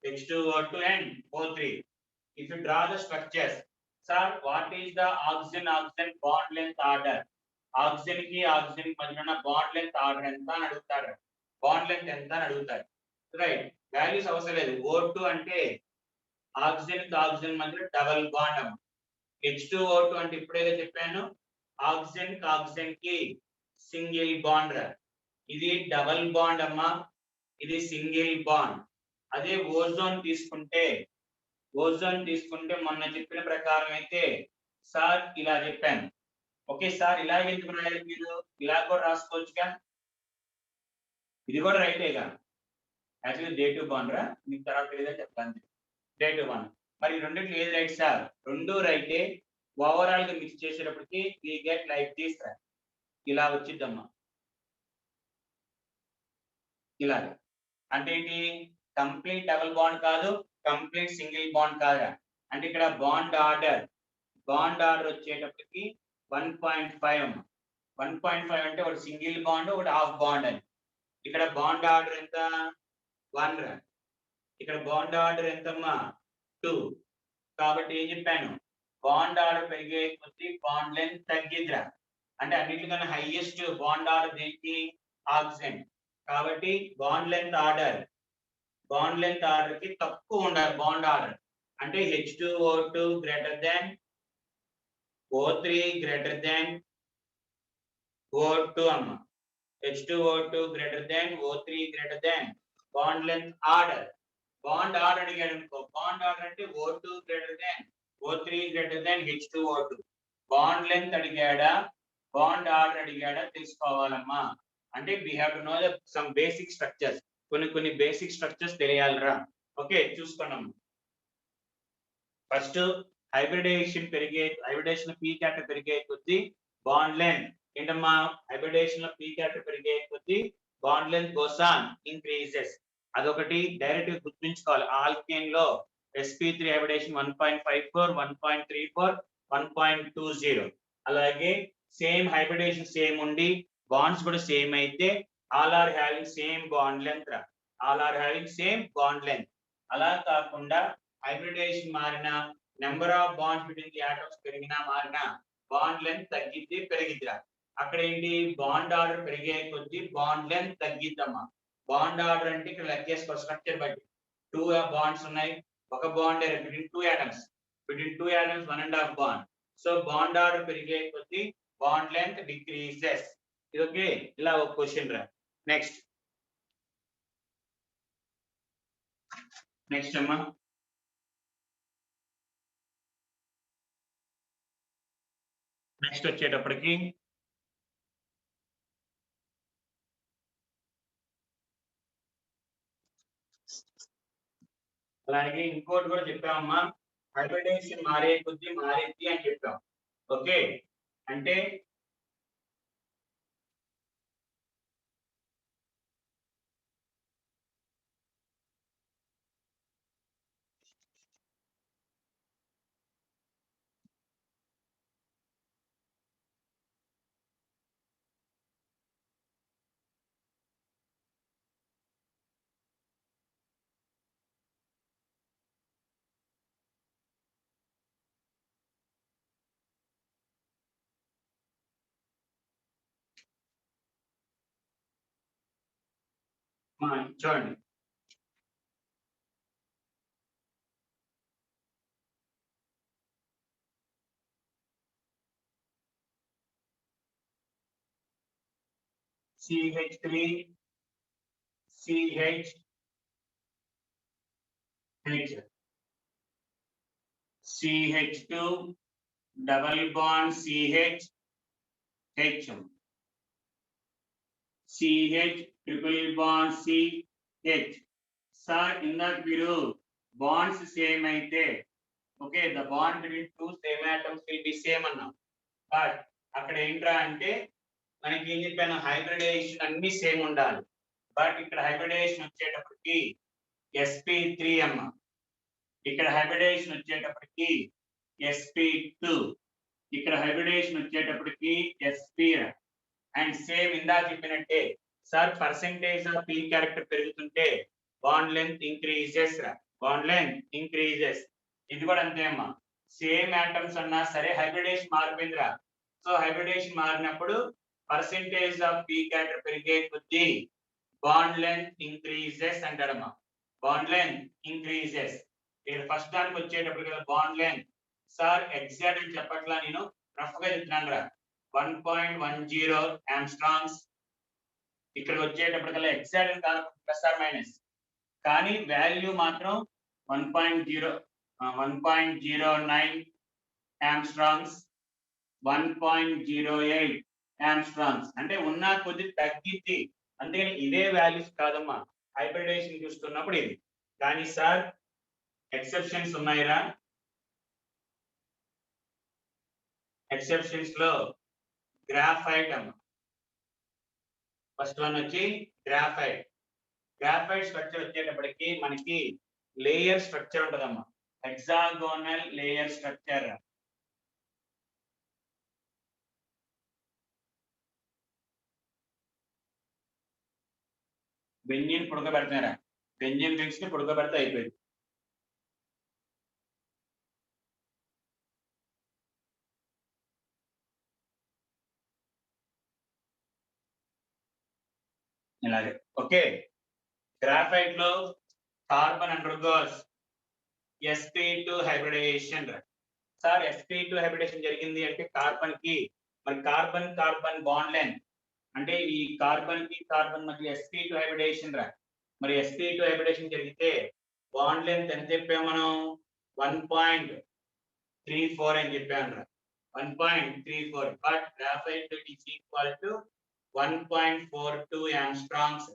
H2O2 and O3. If you draw the structures, sir, what is the oxygen bond length order? Oxygen ki oxygen మధ్యన bond length order ఎంత అని అడుగుతారు. Bond length ఎంత అని అడుగుతారు. Right, values అవసరం లేదు. O2 అంటే ఆక్సిజన్ కి ఆక్సిజన్ మధ్య డబల్ బాండ్ అమ్మ. H2O2 అంటే ఇప్పుడేగా చెప్పాను ఆక్సిజన్ కి సింగిల్ బాండ్. ఇది డబల్ బాండ్ అమ్మా, ఇది సింగిల్ బాండ్. అదే ఓజోన్ తీసుకుంటే మొన్న చెప్పిన ప్రకారం అయితే సార్ ఇలా చెప్పాను. ఓకే సార్, ఇలాగ ఎందుకు రాయాలి మీరు? ఇలా కూడా రాసుకోవచ్చుగా. ఇది కూడా రైటేగా, యాక్చువల్లీ డే 2 బాండ్ రా, మీకు తర్వాత తెలియదని చెప్తాను. Day 2 bond. మరి రెండిట్లో ఏది రైట్ సార్? రెండు రైటే. ఓవరాల్ గా మిక్స్ చేసేటప్పటికి వీ గెట్ లైక్ దిస్ రా, ఇలా వచ్చిద్దమ్మా. ఇలాగ అంటే ఏంటి? కంప్లీట్ డబుల్ బాండ్ కాదు, కంప్లీట్ సింగిల్ బాండ్ కాదురా. అంటే ఇక్కడ బాండ్ ఆర్డర్ వచ్చేటప్పటికి 1.5 అమ్మా. 1.5 అంటే ఒకటి సింగిల్ బాండ్, ఒకటి హాఫ్ బాండ్ అని. ఇక్కడ బాండ్ ఆర్డర్ ఎంత? 1 రా. ఇక్కడ బాండ్ ఆర్డర్ ఎంతమ్మా? 2. కాబట్టి ఏం చెప్పాను? బాండ్ ఆర్డర్ పెరిగే కొద్దీ బాండ్ లెంత్ తగ్గిద్దిరా. అంటే అన్నిటికన్నా హైయెస్ట్ బాండ్ ఆర్డర్ దేనికి? ఆక్సిజన్. కాబట్టి బాండ్ లెంత్ ఆర్డర్ కి తక్కువ ఉండాలి బాండ్ ఆర్డర్. అంటే H2O2 greater than O3 greater దాన్ O2 అమ్మ. H2O2 greater than O3 greater than bond length order. Bond order అడిగాడు అనుకో, బాండ్ ఆర్డర్ అంటే O2 greater than O3 greater than H2O2. Bond length అడిగాడా, bond order అడిగాడా తెలుసుకోవాలమ్మా. అంటే we have to know some basic structures. కొన్ని basic structures తెలియాలిరా. Okay, చూసుకున్నాం. ఫస్ట్ హైబ్రిడేషన్ పీ క్యారెక్టర్ పెరిగే కొద్దీ బాండ్ లెంత్ ఏంటమ్మా? హైబ్రిడేషన్ లో పీ క్యారెక్టర్ పెరిగే కొద్దీ bond length goes on increases. అదొకటి డైరెక్ట్ గా గుర్తుంచుకోవాలి. ఆల్కేన్ లో sp3 హైబ్రిడేషన్ 1.54, 1.34, 1.20. అలాగే సేమ్ హైబ్రిడేషన్ సేమ్ ఉండి బాండ్స్ కూడా సేమ్ అయితే all are having same bond length రా. All are having same bond length. అలా కాకుండా హైబ్రిడేషన్ మారిన, number of bonds between the atoms పెరిగినా మారినా బాండ్ లెంత్ తగ్గిద్ది పెరిగిద్దిరా. అక్కడ ఏంటి? బాండ్ ఆర్డర్ పెరిగే కొద్దీ బాండ్ లెంత్ తగ్గిద్దమ్మా. బాండ్ ఆర్డర్ అంటే ఇక్కడ లెక్కేసుకో స్ట్రక్చర్ బట్టి. 2 బాండ్స్ ఉన్నాయి, ఒక bond between 2 atoms, 1.5 bond. So bond order పెరిగే కొద్దీ బాండ్ లెంత్ డిక్రీజెస్. ఇది ఓకే. ఇలా ఒక క్వశ్చన్ రా. నెక్స్ట్ అమ్మా, నెక్స్ట్ వచ్చేటప్పటికి అలాగే ఇంకోటి కూడా చెప్పామమ్మా, హైబ్రిడేషన్ మారే కొద్దీ మారేది అని చెప్పాం. ఓకే, అంటే చూడండి, CH3 CH H, CH2 double bond CH H, CH triple bond CH. Sir ఇందాక మీరు బాండ్స్ సేమ్ అయితే okay, the bond between 2 same atoms will be same అన్నాం. బట్ అక్కడ ఏంట్రా అంటే మనకి ఏం చెప్పాను? హైబ్రిడేషన్ అన్ని సేమ్ ఉండాలి. బట్ ఇక్కడ హైబ్రిడేషన్ వచ్చేటప్పటికి sp3 అమ్మ. ఇక్కడ హైబ్రిడేషన్ వచ్చేటప్పటికి sp2. ఇక్కడ హైబ్రిడేషన్ వచ్చేటప్పటికి sp. అండ్ సేమ్ ఇందా చెప్పినట్టే sir percentage of p character పెరుగుతుంటే బాండ్ లెంత్ ఇంక్రీజెస్ రా. Bond length increases. ఇది కూడా అంతే అమ్మా. సేమ్ ఆటమ్స్ అన్నా సరే హైబ్రిడేషన్ మారిపోయిందిరా. సో హైబ్రిడేషన్ మారినప్పుడు పర్సెంటేజ్ ఆఫ్ పీ క్యారెక్టర్ పెరిగే కొద్దీ బాండ్ లెంత్ ఇంక్రీజెస్ అంటాడమ్మా. Bond length increases. ఇక్కడ ఫస్ట్ దానికి వచ్చేటప్పుడు కదా బాండ్ లెంత్ సార్ ఎగ్జాక్ట్ అని చెప్పట్లా, నేను రఫ్ గా చెప్తున్నాను రా. 1.10 ఆమ్స్ట్రాంగ్స్. ఇక్కడ వచ్చేటప్పటికల్లా ఎగ్జాక్ట్ కాదు, ప్లస్ ఆర్ మైనస్, కానీ వాల్యూ మాత్రం 1.09 ఆమ్స్ట్రాంగ్స్, 1.08 ఆమ్స్ట్రాంగ్స్. అంటే ఉన్న కొద్ది తగ్గిద్ది. అందుకని ఇదే వాల్యూస్ కాదమ్మా, హైబ్రిడేషన్ చూస్తున్నప్పుడు ఇది. కానీ సార్ ఎక్సెప్షన్స్ ఉన్నాయిరా. ఎక్సెప్షన్స్ లో గ్రాఫైట్ అమ్మ. ఫస్ట్ వన్ వచ్చి గ్రాఫైట్. గ్రాఫైట్ స్ట్రక్చర్ వచ్చేటప్పటికి మనకి లేయర్ స్ట్రక్చర్ ఉంటదమ్మా, హెక్సాగోనల్ లేయర్ స్ట్రక్చర్. బెంజిన్ పుడకబెడతారా, బెంజిన్ రింగ్స్ ని పుడకబెడితే అయిపోయింది. ఇలాగే ఓకే. గ్రాఫైట్ లో carbon undergoes sp2 hybridisation. Sir sp2 hybridisation జరిగింది అంటే కార్బన్ కి, మరి కార్బన్ కార్బన్ బాండ్ లెంత్ అంటే ఈ కార్బన్ కి కార్బన్ మధ్య sp2 హైబ్రిడేషన్ రా. మరి sp2 హైబ్రిడేషన్ జరిగితే బాండ్ లెంత్ ఎంత చెప్పాము మనం, 1.34 అని చెప్పాను రా, 1.34. But graphite is equal to 1.42 angstroms.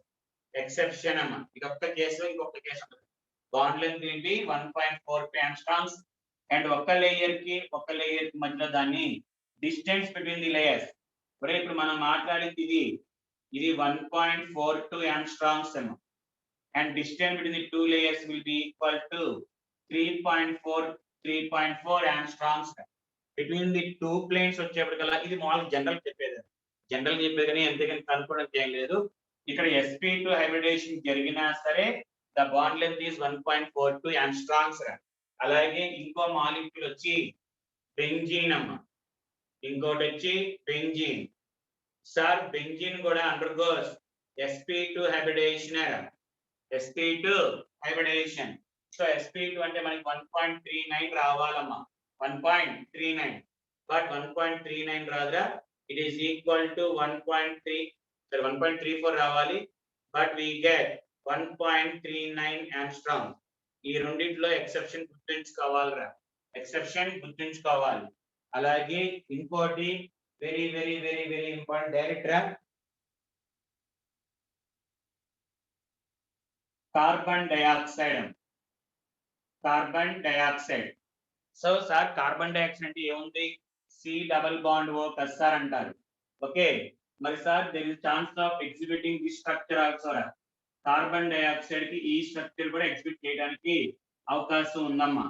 Exception అమ్మ, ఇదొక్క కేసు, ఇంకొక కేసు ఉంటుంది. బాండ్ లెంత్ ఏంటి 1.42 యాంగ్స్ట్రాంగ్స్, అండ్ ఒక లేయర్ కి మధ్యలో దాన్ని డిస్టెన్స్ బిట్వీన్ ది లేయర్స్. మరి ఇప్పుడు మనం మాట్లాడింది ఇది 1.42 యాంగ్స్ట్రాంగ్స్ అమ్మ, and distance between the two layers will be equal to 3.4 angstroms. Between the two planes వచ్చేప్పటికల్లా ఇది మామూలుగా జనరల్ చెప్పేది కానీ ఎంతకని కనుక్కోవడం చేయలేదు. ఇక్కడ sp2 హైబ్రిడేషన్ జరిగినా సరే ద బాండ్ లెంత్ ఈస్ 1.42 యాంగ్స్ట్రాంగ్స్. అలాగే ఇంకో మాలిక్యూల్ వచ్చి బెంజీన్ అమ్మ, ఇంకోటి వచ్చి బెంజీన్. సార్ బెంజీన్ కూడా undergoes sp2 hybridisation. sp2 hybridisation. So sp2 అంటే మనకి 1.39 రావాలమ్మా, 1.39. బట్ 1.39 రాదురా, ఇట్ ఈస్ ఈక్వల్ టు 1.34 రావాలి. But we get 1.39 angstrom. ఈ రెండిట్లో ఎక్సెప్షన్ గుర్తుంచుకోవాలిరా, ఎక్సెప్షన్ గుర్తుంచుకోవాలి. అలాగే ఇంకోటి very very very very important direct రా, carbon dioxide. Carbon dioxide. So sir carbon dioxide అంటే ఏముంది, C double bond O plus sir అంటారు. ఓకే, మరి sir there is chance of exhibiting this structure also రా. Carbon dioxide కి ఈ structure కూడా exhibit చేయడానికి అవకాశం ఉందమ్మా.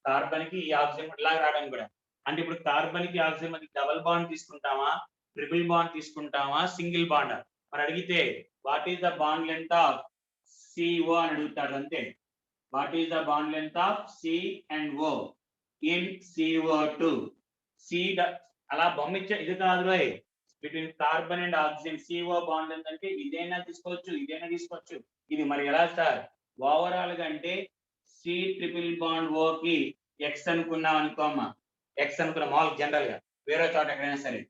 కార్బన్ కి ఈ ఆక్సిజన్ ఇలా రావడానికి కూడా. అంటే ఇప్పుడు కార్బన్ కి ఆక్సిజన్ మధ్య డబల్ బాండ్ తీసుకుంటామా, ట్రిపుల్ బాండ్ తీసుకుంటామా, సింగిల్ బాండ్? మరి అడిగితే what is the bond length of CO అని అడుగుతాడు అంతే. What is the bond length of C and O in CO2? అలా బొమ్మ ఇచ్చే ఇది కాదు రోయ్, between carbon and oxygen CO bond length అంటే ఇదైనా తీసుకోవచ్చు, ఇదైనా తీసుకోవచ్చు. ఇది మరి ఎలా సార్, ఓవరాల్ గా అంటే C ట్రిపుల్ బాండ్ O కి X అనుకున్నాం అనుకోమ్మా, X అనుకున్నాం మామూలు జనరల్ గా, వేరే చోట ఎక్కడైనా సరే.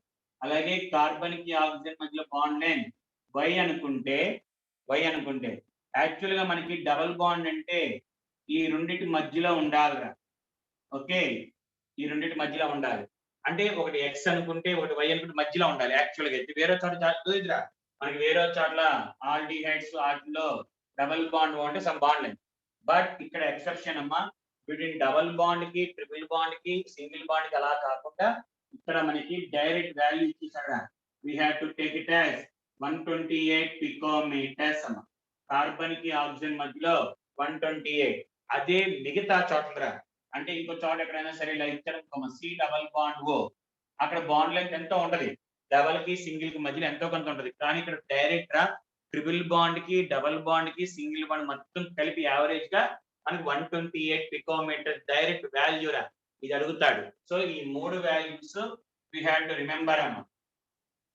అలాగే కార్బన్ కి ఆక్సిజన్ మధ్యలో బాండ్ లెంత్ Y అనుకుంటే యాక్చువల్ గా మనకి డబల్ బాండ్ అంటే ఈ రెండింటి మధ్యలో ఉండాలిరా. ఓకే, ఈ రెండింటి మధ్యలో ఉండాలి. అంటే ఒకటి X అనుకుంటే ఒకటి Y అనుకుంటే మధ్యలో ఉండాలి. యాక్చువల్ గా అయితే వేరే చోట చూద్దురా, మనకి వేరే చోట్ల ఆల్డిహైడ్స్ వాటిలో డబల్ బాండ్ అంటే సమ్ బాండ్ లెంత్. బట్ ఇక్కడ ఎక్సెప్షన్ అమ్మా, బిట్వీన్ డబల్ బాండ్ కి ట్రిపుల్ బాండ్ కి సింగిల్ బాండ్ కి అలా కాకుండా ఇక్కడ మనకి డైరెక్ట్ వాల్యూ ఇచ్చేసాడు. We have to take it as 128 పికోమీటర్స్ అమ్మా. కార్బన్ కి ఆక్సిజన్ మధ్యలో 128. అదే మిగతా చోట్ల అంటే ఇంకో చోట ఎక్కడైనా సరే ఇలా ఇచ్చారు C డబల్ బాండ్ O, అక్కడ బాండ్ లెంత్ ఎంతో ఉంటది, డబల్ కి సింగిల్ కి మధ్యలో ఎంతో కొంత ఉంటది. కానీ ఇక్కడ డైరెక్ట్ రా ట్రిపుల్ బాండ్ కి డబల్ బాండ్ కి సింగిల్ బాండ్ మొత్తం కలిపి యావరేజ్ గా మనకి 128 పికోమీటర్ డైరెక్ట్ వాల్యూ రా. ఇది అడుగుతాడు. సో ఈ మూడు values we have to remember అమ్మ.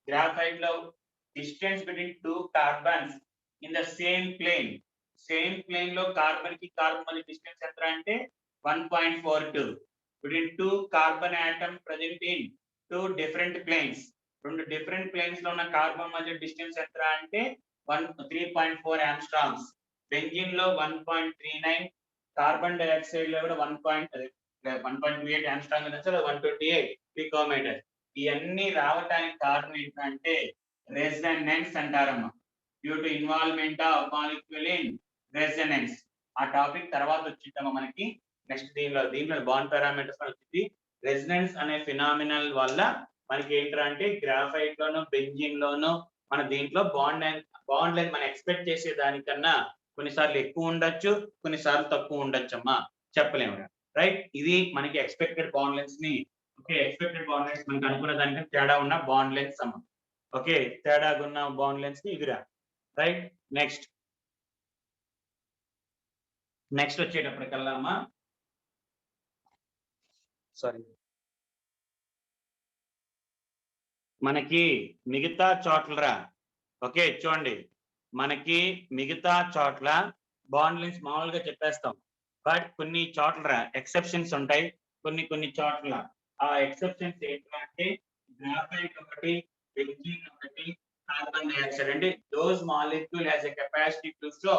గ్రాఫైట్ లో distance between two carbons in the same plane లో కార్బన్ కి కార్బన్ మధ్య డిస్టెన్స్ ఎంత అంటే 1.42. Between two carbon atom present in two different planes, రెండు డిఫరెంట్ ప్లేన్స్ లో ఉన్న కార్బన్ మధ్య డిస్టెన్స్ ఎంత అంటే 3.4 యాంగ్స్ట్రాంగ్స్. బెంజీన్ లో 1.39, కార్బన్ డయాక్సైడ్ లో కూడా 1.28 యాంగ్స్ట్రాంగ్, 128 పికోమీటర్. ఇవన్నీ రావటానికి కారణం ఏంటంటే రెసొనెన్స్ అంటారమ్మా. Due to involvement of molecule in resonance. ఆ టాపిక్ తర్వాత వచ్చిందమ్మా మనకి. నెక్స్ట్ దీంట్లో బాండ్ పారామీటర్స్ వచ్చింది. రెసొనెన్స్ అనే ఫినామినల్ వల్ల మనకి ఏంటంటే అంటే గ్రాఫైట్ లోను బెంజిన్ లోను మన దీంట్లో బాండ్ లెంత్ మనం ఎక్స్పెక్ట్ చేసే దానికన్నా కొన్నిసార్లు ఎక్కువ ఉండొచ్చు, కొన్నిసార్లు తక్కువ ఉండొచ్చు అమ్మా, చెప్పలేము. రైట్, ఇది మనకి ఎక్స్పెక్టెడ్ బాండ్ లెంత్స్ ని, ఓకే, ఎక్స్పెక్టెడ్ బాండ్ లెంత్స్ మనకి అనుకున్న దానికంటే తేడా ఉన్న బాండ్ లెంత్స్ అమ్మా. ఓకే, తేడా ఉన్న బాండ్ లెంత్స్ ని ఇదిరా. రైట్, నెక్స్ట్ వచ్చేటప్పటికల్లా అమ్మా, సారీ, మనకి మిగతా చోట్లరా, ఓకే చూడండి, మనకి మిగతా చోట్ల బాండ్ లెంత్స్ మామూలుగా చెప్పేస్తాం. బట్ కొన్ని చోట్ల ఎక్సెప్షన్స్ ఉంటాయి. కొన్ని చోట్ల ఆ ఎక్సెప్షన్స్ ఏంటంటే గ్రాఫైట్ ఒకటి, బెంజీన్ ఒకటి, కార్బన్ డైఆక్సైడ్. అంటే those molecule has a capacity to show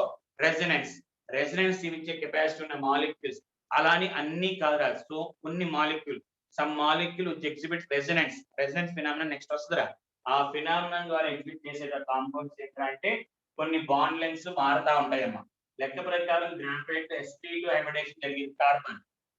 resonance ఇచ్చే కెపాసిటీ ఉన్న మాలిక్యూల్స్. అలాని అన్ని కాదురా. సో కొన్ని molecule, some molecule which exhibits resonance phenomenon next వస్తుందిరా. ఆ ఫినామినన్ ద్వారా ఎగ్జిబిట్ చేసే కాంపౌండ్స్ ఏంటంటే కొన్ని బాండ్ లెంగ్త్స్ మారుతా ఉంటాయమ్మా. లెక్క ప్రకారం గ్రాఫైట్ sp2 హైబ్రిడేషన్ జరిగింది.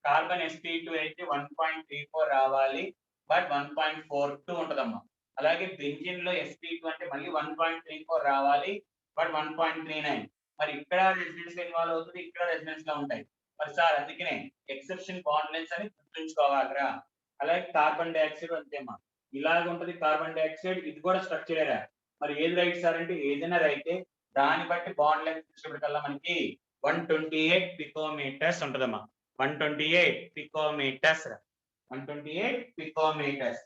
కార్బన్ sp2 అయితే 1.34 రావాలి, బట్ 1.42 ఉంటదమ్మా. అలాగే బెంజిన్ లో sp2 అంటే మళ్ళీ 1.34 రావాలి, బట్ 1.39. మరి ఇక్కడ రెసిడెన్స్ ఇన్వాల్వ్ అవుతుంది, ఇక్కడ రెసిడెన్స్ గా ఉంటాయి. మరి సార్ అందుకనే ఎక్సెప్షన్ బాండ్ లెంగ్త్స్ అని గుర్తుంచుకోవాలిరా. అలాగే కార్బన్ డైఆక్సైడ్ అంతేమ్మా, ఇలాగ ఉంటది కార్బన్ డైఆక్సైడ్. ఇది కూడా స్ట్రక్చరేరా. మరి ఏది రైట్ సార్ అంటే ఏదైనా రైతే, దాన్ని బట్టి బాండ్ లెంగ్త్ చూసేటప్పటికల్లా మనకి 128 పికోమీటర్స్ ఉంటదమ్మా. 128 పికోమీటర్స్, 128 పికోమీటర్స్.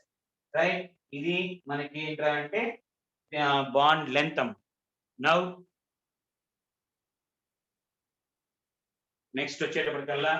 రైట్, ఇది మనకి ఏంటంటే బాండ్ లెంత్. నౌ నెక్స్ట్ వచ్చేటప్పటికల్లా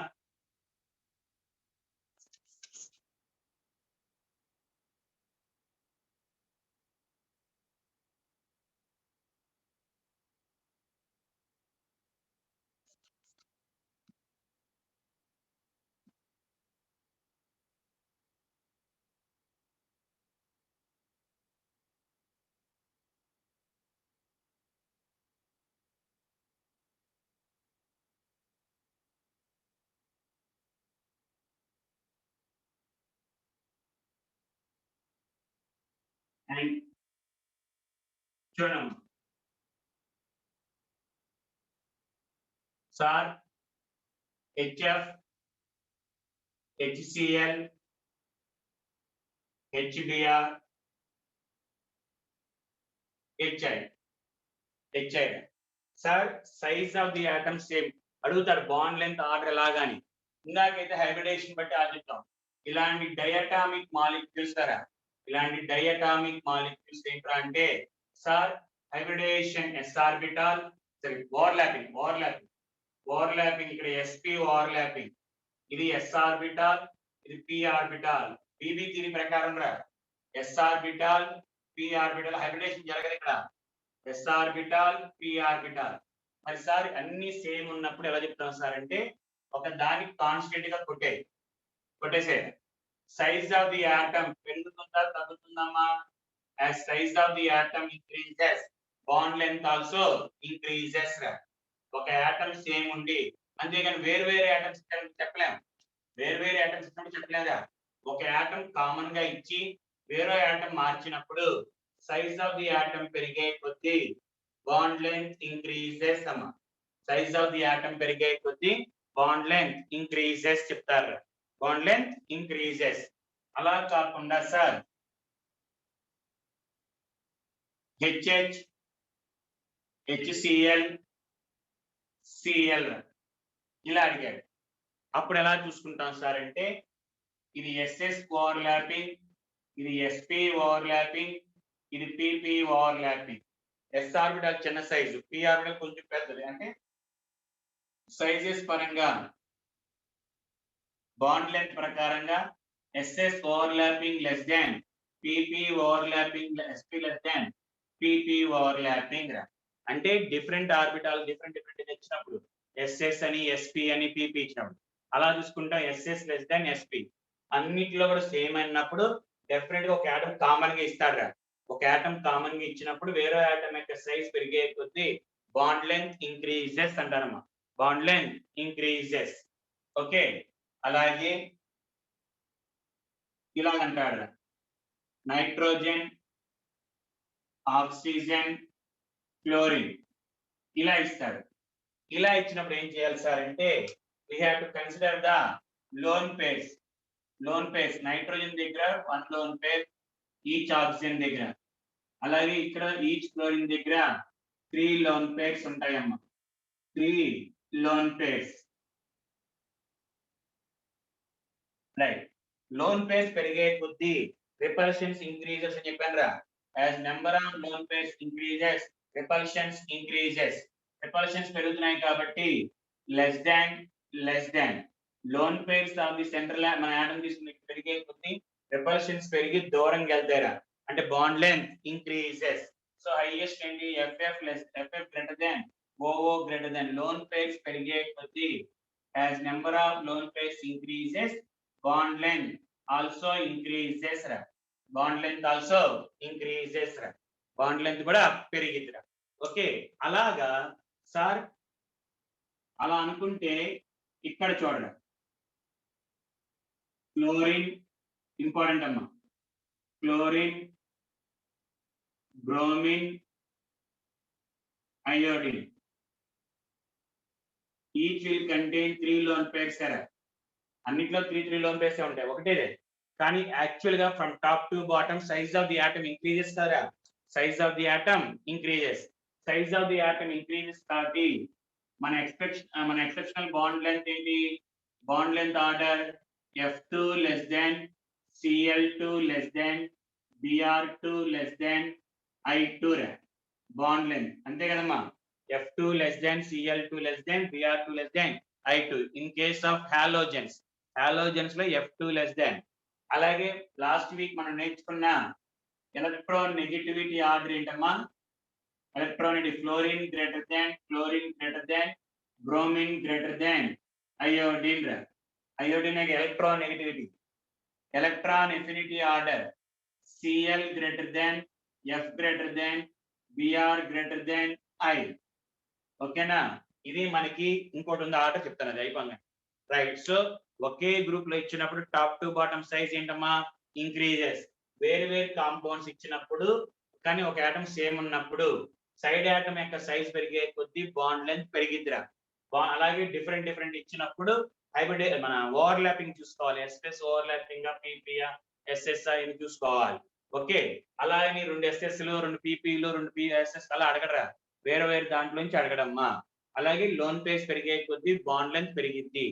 అండ్ చూడండి sir, HF, HCl, HBr, HI. Sir size of the atom same అడుగుతాడు, బాండ్ లెంత్ ఆర్డర్ ఎలాగాని. ఇందాకైతే హైబ్రిడేషన్ బట్టి ఆలోచిస్తాం. ఇలాంటి డయాటామిక్ మాలిక్యూల్స్ సారా, ఇలాంటి డయాటామిక్ మాలిక్యూల్స్ ఏంట్రా అంటే సార్ హైబ్రిడేషన్ s ఆర్బిటాల్, సరే ఓవర్లాపింగ్ ఇక్కడ sp ఓవర్లాపింగ్, ఇది s ఆర్బిటాల్, ఇది p ఆర్బిటాల్. bb థియరీ ప్రకారం రా, s orbital p orbital hybridisation జరగదు ఇక్కడ. s orbital p orbital. మరి సార్ అన్ని సేమ్ ఉన్నప్పుడు ఎలా చెప్తాం సార్ అంటే ఒక దానికి కాన్స్టెంట్ గా కొట్టేసే. సైజ్ ఆఫ్ ది ఆటమ్ పెరుగుతుందా తగ్గుతుందమ్మా? as size of the atom increases, bond length also increases రా. ఒక ఆటమ్ సేమ్ ఉండి, అంతేగాని వేరే ఆటమ్స్ చెప్పలేం. వేరే ఆటమ్స్ ఇచ్చినప్పుడు చెప్పలేదా. ఒక ఆటమ్ కామన్ గా ఇచ్చి వేరే ఆటమ్ మార్చినప్పుడు సైజ్ ఆఫ్ ది ఆటమ్ పెరిగే కొద్దీ బాండ్ లెంత్ ఇంక్రీజెస్ అమ్మా. సైజ్ ఆఫ్ ది ఆటమ్ పెరిగే కొద్దీ బాండ్ లెంత్ ఇంక్రీజెస్ చెప్తారు. Bond length increases. అలా కాకుండా సార్ HH, HCl, Cl ఇలా అడిగాడు. అప్పుడు ఎలా చూసుకుంటాం సార్ అంటే ఇది SS ఓవర్లాపింగ్, ఇది SP ఓవర్లాపింగ్, ఇది PP ఓవర్లాపింగ్. S ఆర్బిటాల్ చిన్న సైజు, P ఆర్బిటాల్ కొంచెం పెద్దది. అంటే సైజెస్ పరంగా బాండ్ లెంత్ ప్రకారంగా SS overlapping less than PP overlapping, SP less than PP overlapping రా. అంటే డిఫరెంట్ ఆర్బిటాల్ డిఫరెంట్ ఇచ్చినప్పుడు SS అని, SP అని, PP ఇచ్చినప్పుడు అలా చూసుకుంటా SS లెస్ దాన్ SP. అన్నిటిలో కూడా సేమ్ అయినప్పుడు డెఫినెట్ గా ఒక ఆటమ్ కామన్ గా ఇస్తాడు రా. ఒక ఆటం కామన్ గా ఇచ్చినప్పుడు వేరే ఆటం యొక్క సైజ్ పెరిగే కొద్దీ బాండ్ లెంత్ ఇంక్రీజెస్ అంటారమ్మా. Bond length increases. ఓకే, అలాగే ఇలాగంటాడు నైట్రోజన్, ఆక్సిజన్, క్లోరిన్ ఇలా ఇస్తాడు. ఇలా ఇచ్చినప్పుడు ఏం చేయాలి సార్ అంటే we have to consider the lone pairs. Lone pairs nitrogen దగ్గర 1 lone pair, ఈచ్ ఆక్సిజన్ దగ్గర, అలాగే ఇక్కడ ఈచ్ క్లోరిన్ దగ్గర 3 lone pairs ఉంటాయమ్మా. 3 lone pairs. Right. Loan pairs పెరిగే కొద్దీ repulsions increases అని చెప్పానురా. as number of lone pairs increases repulsions increases. repulsions పెరుగుతున్నాయి కాబట్టి less than loan pairs of the central మన ఆటం తీసుకుని పెరిగే కొద్దీ repulsions పెరిగి దూరంగా వెళ్తారా అంటే bond length increases. So highest ఏంటి FF greater than OO greater than. Loan pairs పెరిగే కొద్దీ as number of lone pairs increases bond length also increases ra. bond length also increases ra. bond length కూడా పెరిగిద్దిరా. Okay, అలాగా sir అలా అనుకుంటే ఇక్కడ చూడండి chlorine important అమ్మా. Chlorine, bromine, iodine each will contain 3 lone pairs సరే. అన్నిట్లో 3 lone pairs ఉంటాయి, ఒకటేదే. కానీ యాక్చువల్ గా from top to bottom size of the atom increases కదా. Size of the atom increases. Size of the atom increases కాబట్టి మన exceptional bond length ఏంటి? Bond length order F2 less than Cl2 less than Br2 less than I2 రా bond length. అంతే కదమ్మా. F2 less than Cl2 less than Br2 less than I2 in case of halogens. Halogens లో F2 less than. అలాగే last week మనం నేర్చుకున్న electron negativity order ఏంటమ్మా? ఎలక్ట్రానిటీ fluorine greater than bromine greater than iodine రా. Iodine electron negativity. Electron affinity order Cl greater than, F greater than, Br greater than I. ఓకేనా? ఇది మనకి ఇంకోటి ఉంది ఆర్డర్ చెప్తాను, అది అయిపోయింది. రైట్. సో ఒకే గ్రూప్ లో ఇచ్చినప్పుడు టాప్ టు బాటమ్ సైజ్ ఏంటమ్మా? ఇంక్రీజెస్. వేరు వేరు కాంపౌండ్స్ ఇచ్చినప్పుడు కానీ ఒక ఆటమ్ సేమ్ ఉన్నప్పుడు సైడ్ ఆటమ్ యొక్క సైజ్ పెరిగే కొద్దీ బాండ్ లెంత్ పెరిగిద్దిరా. అలాగే డిఫరెంట్ ఇచ్చినప్పుడు హైబ్రిడ్ మన ఓవర్లాపింగ్ చూసుకోవాలి. ఎస్ఎస్ ఓవర్లాపింగ్ పీపీయా ఎస్ఎస్ఐ అని చూసుకోవాలి. ఓకే, అలాగే 2 ఎస్ఎస్లు 2 పీపీలు 2 పిఎస్ఎస్ అలా అడగడరా, వేరే వేరే దాంట్లో నుంచి అడగడమ్మా. అలాగే లోన్ పేస్ పెరిగే కొద్దీ బాండ్ లెంత్ పెరిగిద్ది.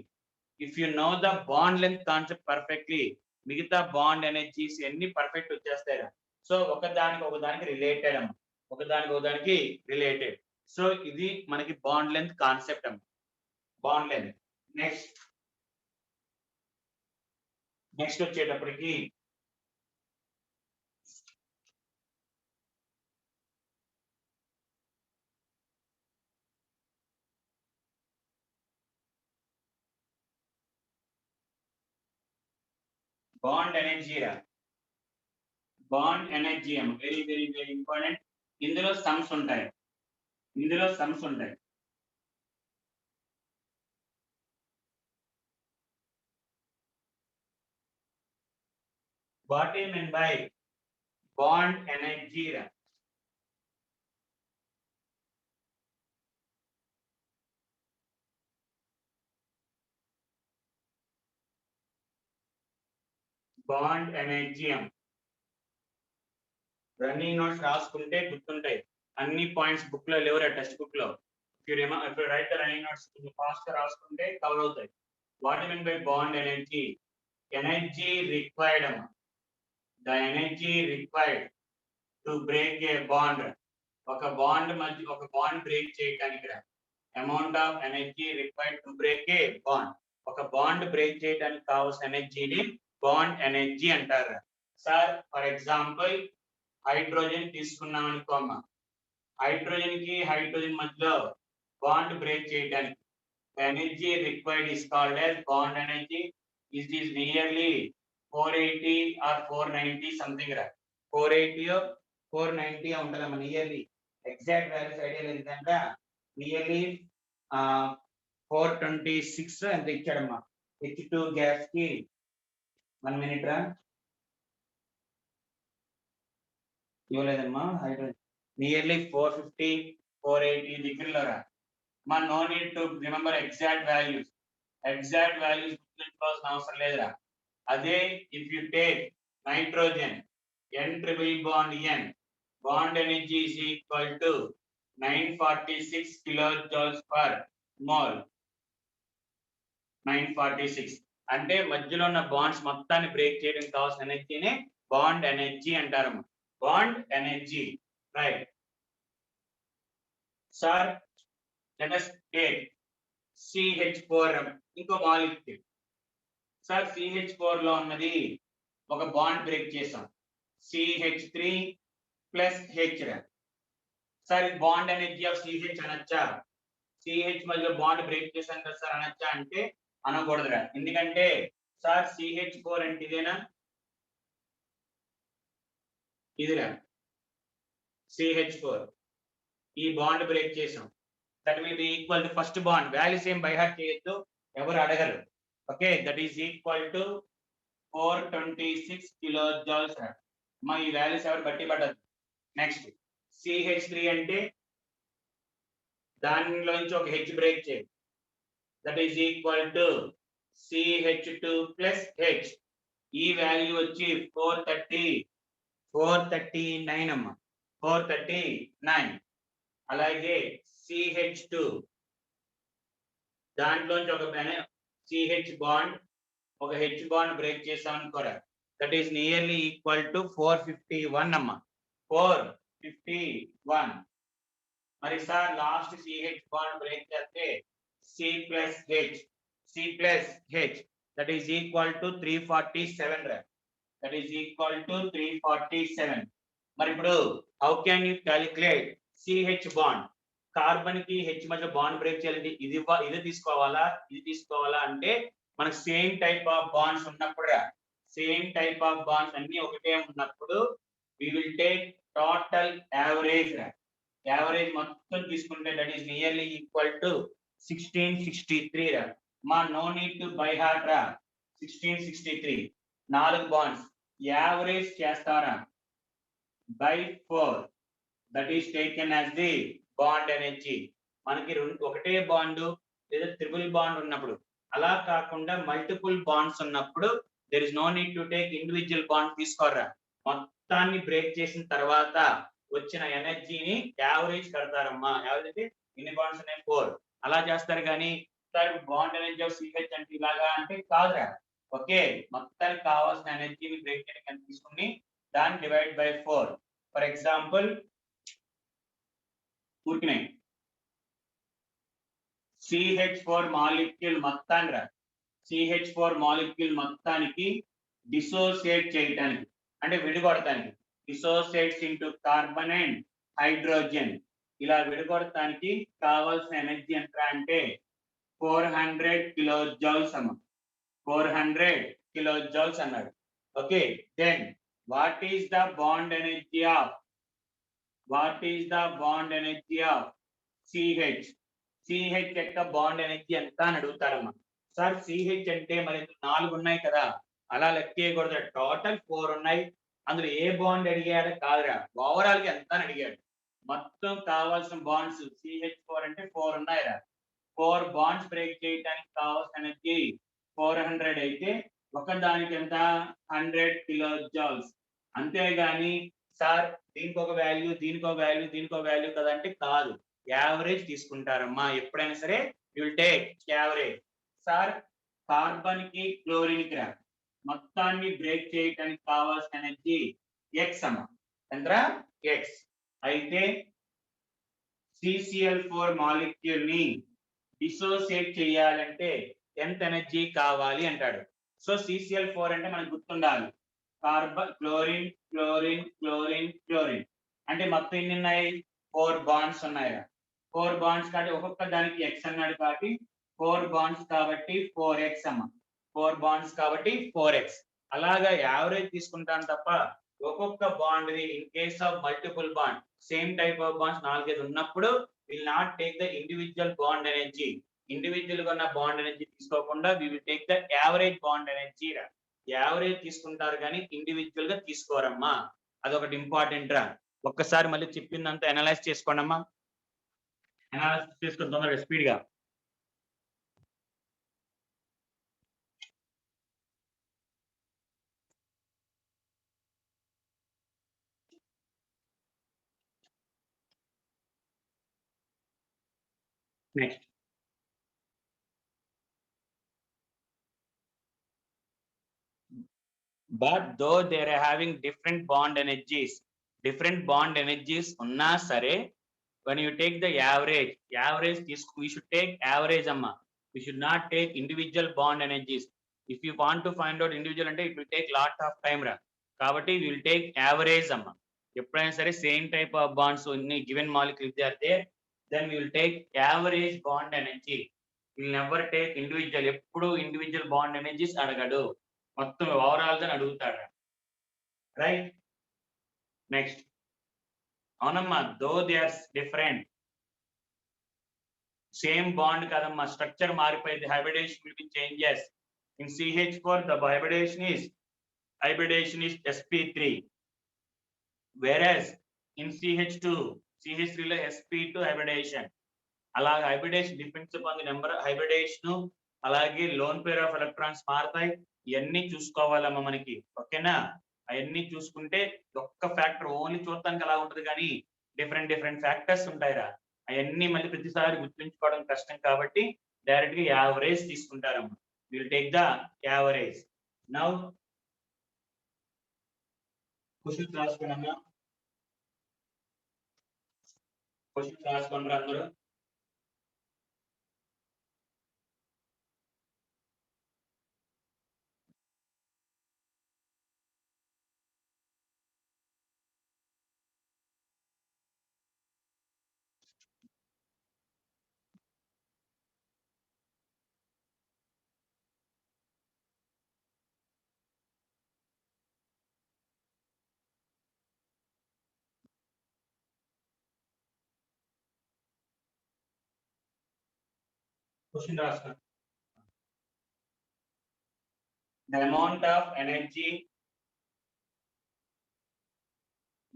If you know the bond length concept perfectly మిగతా బాండ్ ఎనర్జీస్ అన్ని పర్ఫెక్ట్ వచ్చేస్తాయి. సో ఒకదానికి రిలేటెడ్ అమ్మ, ఒకదానికి రిలేటెడ్. సో ఇది మనకి బాండ్ లెంత్ కాన్సెప్ట్ అమ్మ. బాండ్ లెంత్ నెక్స్ట్ వచ్చేటప్పటికి బాండ్ ఎనర్జీ రా. బాండ్ ఎనర్జీ అమ్మ వెరీ ఇంపార్టెంట్. ఇందులో సమ్స్ ఉంటాయి. What is meant by bond energy రా? బాండ్ ఎనర్జీ రన్నింగ్ నోట్స్ రాసుకుంటే గుర్తుంటాయి. అన్ని పాయింట్స్ బుక్ లో లేవురా, టెక్స్ట్ బుక్ లో. if you write the running notes fast గా రాసుకుంటే కవర్ అవుతాయి. What mean by bond energy? Energy required అమ్మా. The energy required to break a bond. ఒక బాండ్ బ్రేక్ చేయడానికి amount of energy required to break a bond. ఒక bond break చేయడానికి కావాల్సిన ఎనర్జీని బాండ్ ఎనర్జీ అంటారు. సార్ ఫర్ ఎగ్జాంపుల్ హైడ్రోజన్ తీసుకున్నాం అనుకో అమ్మా. హైడ్రోజన్ కి హైడ్రోజన్ మధ్యలో బాండ్ బ్రేక్ చేయడానికి energy required is called as bond energy. It is nearly 480 or 490 something రా. 480 490 ఉంటదమ్మా నియర్లీ. ఎగ్జాక్ట్ వాల్యూస్ ఐడియా లేదు కనుక నియర్లీ 426 ఎంత ఇచ్చాడమ్మా H2 గ్యాస్ కి. 1 మినిట్ రా, ఇవ్వలేదమ్మా. నియర్లీ 450 480 దగ్గరలో రా. మా no need to remember exact values గుర్తుంచుకోవాల్సిన అవసరం లేదురా. అదే if you take nitrogen N triple bond N, bond energy is equal to 946 kilojoules per mole. 946 అంటే మధ్యలో ఉన్న బాండ్స్ మొత్తాన్ని బ్రేక్ చేయడానికి కావాల్సిన ఎనర్జీని బాండ్ ఎనర్జీ అంటారు. Bond energy, right sir. Let us take CH4 ఇంకో మాలిక్యూల్. సార్ CH4 లో ఉన్నది ఒక బాండ్ బ్రేక్ చేసాం, CH3 ప్లస్ H. సార్ ఇది బాండ్ ఎనర్జీ ఆఫ్ CH అనొచ్చా? CH మధ్యలో బాండ్ బ్రేక్ చేశాం కదా సార్ అనొచ్చా అంటే అనకూడదురా. ఎందుకంటే సార్ CH4 అంటే ఇదేనా, ఇదిరా CH4. ఈ బాండ్ బ్రేక్ చేసాం, that will be equal to first bond values ఏం బై హార్ట్ చేయొద్దు, ఎవరు అడగరు. Okay, that is equal to 426 kilojoules. మా ఈ వాల్యూస్ ఎవరు బట్టి పడదు. నెక్స్ట్ CH3 అంటే దానిలో నుంచి ఒక H బ్రేక్ చేయండి, that is equal to CH2 plus H. ఈ వాల్యూ వచ్చి 439 అమ్మా, 439. అలాగే CH2 దాంట్లోంచి ఒక CH బాండ్ ఒక H బాండ్ బ్రేక్ చేసాం అనుకోరా, that is nearly equal to 451 అమ్మా, 451. మరి sir last CH bond break చేస్తే C plus H that is equal to 347 రా, దట్ ఈస్ ఈక్వల్ టు 347. మరి ఇప్పుడు how can you calculate CH bond? Carbon కి H మధ్య బాండ్ బ్రేక్ చేయాలంటే ఇది తీసుకోవాలా అంటే మనకు సేమ్ టైప్ ఆఫ్ బాండ్స్ ఉన్నప్పుడు, సేమ్ టైప్ ఆఫ్ బాండ్స్ అన్ని ఒకటే ఉన్నప్పుడు we will take total average. Average మొత్తం తీసుకుంటే that is nearly equal to 1663 రా. మా no need to by heart రా. 1663 4 బాండ్స్ యావరేజ్ చేస్తారా by 4, that is taken as the bond energy. మనకి ఒకటే బాండ్ లేదా ట్రిపుల్ బాండ్ ఉన్నప్పుడు, అలా కాకుండా మల్టిపుల్ బాండ్స్ ఉన్నప్పుడు there is no need to take individual bond తీసుకోరా. మొత్తాన్ని బ్రేక్ చేసిన తర్వాత వచ్చిన ఎనర్జీని యావరేజ్ కడతారమ్మా. యావరేజ్ ఎన్ని బాండ్స్ ఉన్నాయి 4, అలా చేస్తారు. కానీ sir bond energy of CH అంటే ఇలాగా అంటే కాదురా. ఓకే, మొత్తానికి కావాల్సిన ఎనర్జీని బ్రేక్ చేయడానికి తీసుకుని దాన్ని డివైడ్ బై 4. ఫర్ ఎగ్జాంపుల్ ఊరికినాయి CH4 మాలిక్యూల్ మొత్తాన్ని రా, CH4 మాలిక్యూల్ మొత్తానికి డిసోసియేట్ చేయడానికి అంటే విడిగొడటానికి, dissociates into carbon and hydrogen, ఇలా విడగొడటానికి కావాల్సిన ఎనర్జీ ఎంత అంటే 400 kilojoules అమ్మ, 400 kilojoules అన్నాడు. Okay, then what is the bond energy of CH? CH యొక్క బాండ్ ఎనర్జీ ఎంత అని అడుగుతారమ్మా. సార్ CH అంటే మరి 4 ఉన్నాయి కదా, అలా లెక్కేయకూడదు. టోటల్ 4 ఉన్నాయి, అందులో ఏ బాండ్ అడిగాడు కాదురా, ఓవరాల్ గా ఎంత అని అడిగాడు. మొత్తం కావాల్సిన బాండ్స్ CH4 అంటే 4 ఉన్నాయిరా. 4 బాండ్స్ బ్రేక్ చేయడానికి కావాల్సిన ఎనర్జీ 400 అయితే ఒకదానికి ఎంత 100 kilojoules. అంతేగాని సార్ దీనికి ఒక వాల్యూ కదా అంటే కాదు, యావరేజ్ తీసుకుంటారమ్మా. ఎప్పుడైనా సరే you will take average. Sir carbon కి క్లోరిన్ కి మొత్తాన్ని బ్రేక్ చేయడానికి కావాల్సిన ఎనర్జీ X అమ్మ, ఎంతరా X. అయితే CCl4 మాలిక్యూల్ ని డిసోసియేట్ చేయాలంటే ఎంత ఎనర్జీ కావాలి అంటాడు. సో CCl4 అంటే మనకు గుర్తుండాలి, carbon chlorine chlorine chlorine chlorine అంటే మొత్తం ఎన్ని ఉన్నాయి 4 బాండ్స్ ఉన్నాయి. 4 బాండ్స్ కాబట్టి ఒక్కొక్క దానికి X అన్నాడు కాబట్టి 4 బాండ్స్ కాబట్టి 4x అమ్మ, 4 బాండ్స్ కాబట్టి 4x. అలాగా యావరేజ్ తీసుకుంటాను తప్ప ఒక్కొక్క bond in case of multiple bond same type of bonds 4-5 ఉన్నప్పుడు will not take the individual bond energy. Individual గా ఉన్న బాండ్ ఎనర్జీ తీసుకోకుండా we will take the average bond energy రా. యావరేజ్ తీసుకుంటారు కానీ ఇండివిజువల్ గా తీసుకోరమ్మా. అదొకటి ఇంపార్టెంట్ రా. ఒక్కసారి మళ్ళీ చెప్పిందంతా అనలైజ్ చేసుకోండి అమ్మా. అనలైజ్ చేసుకుని తొందరగా స్పీడ్ గా. Next, but though they are having different bond energies ఉన్నా సరే when you take the average we should take average amma. We should not take individual bond energies. If you want to find out individual ante it will take lot of time ra. Kabatti we will take average amma. ఎప్పుడైనా సరే same type of bonds ఉన్నాయి given molecule if they are there then we will take average bond energy. Will never take individual. ఎప్పుడు individual bond energies అడగడు, మొత్తం overall గా అడుగుతాడు. Right. Next, అవునమ్మా, though they are different, same bond కదమ్మా, structure మారిపోయింది, hybridisation will be changes. In CH4 the hybridation is sp3, whereas in CH3 లో sp2 hybridation. అలాగే hybridisation depends upon the number hybridisation, అలాగే loan pair of electrons మారుతాయి. ఇవన్నీ చూసుకోవాలమ్మా మనకి, ఓకేనా? అవన్నీ చూసుకుంటే ఒక్క ఫ్యాక్టర్ ఓన్లీ చూడటానికి అలా ఉంటుంది కానీ డిఫరెంట్ ఫ్యాక్టర్స్ ఉంటాయిరా. అవన్నీ మళ్ళీ ప్రతిసారి గుర్తుంచుకోవడం కష్టం కాబట్టి డైరెక్ట్ గా యావరేజ్ తీసుకుంటారమ్మా. Will take the average. Now questions రాసుకోండి, క్వశ్చన్స్ రాసుకోండి అందరూ. క్వశ్చన్ రాసుకోండి. The amount of energy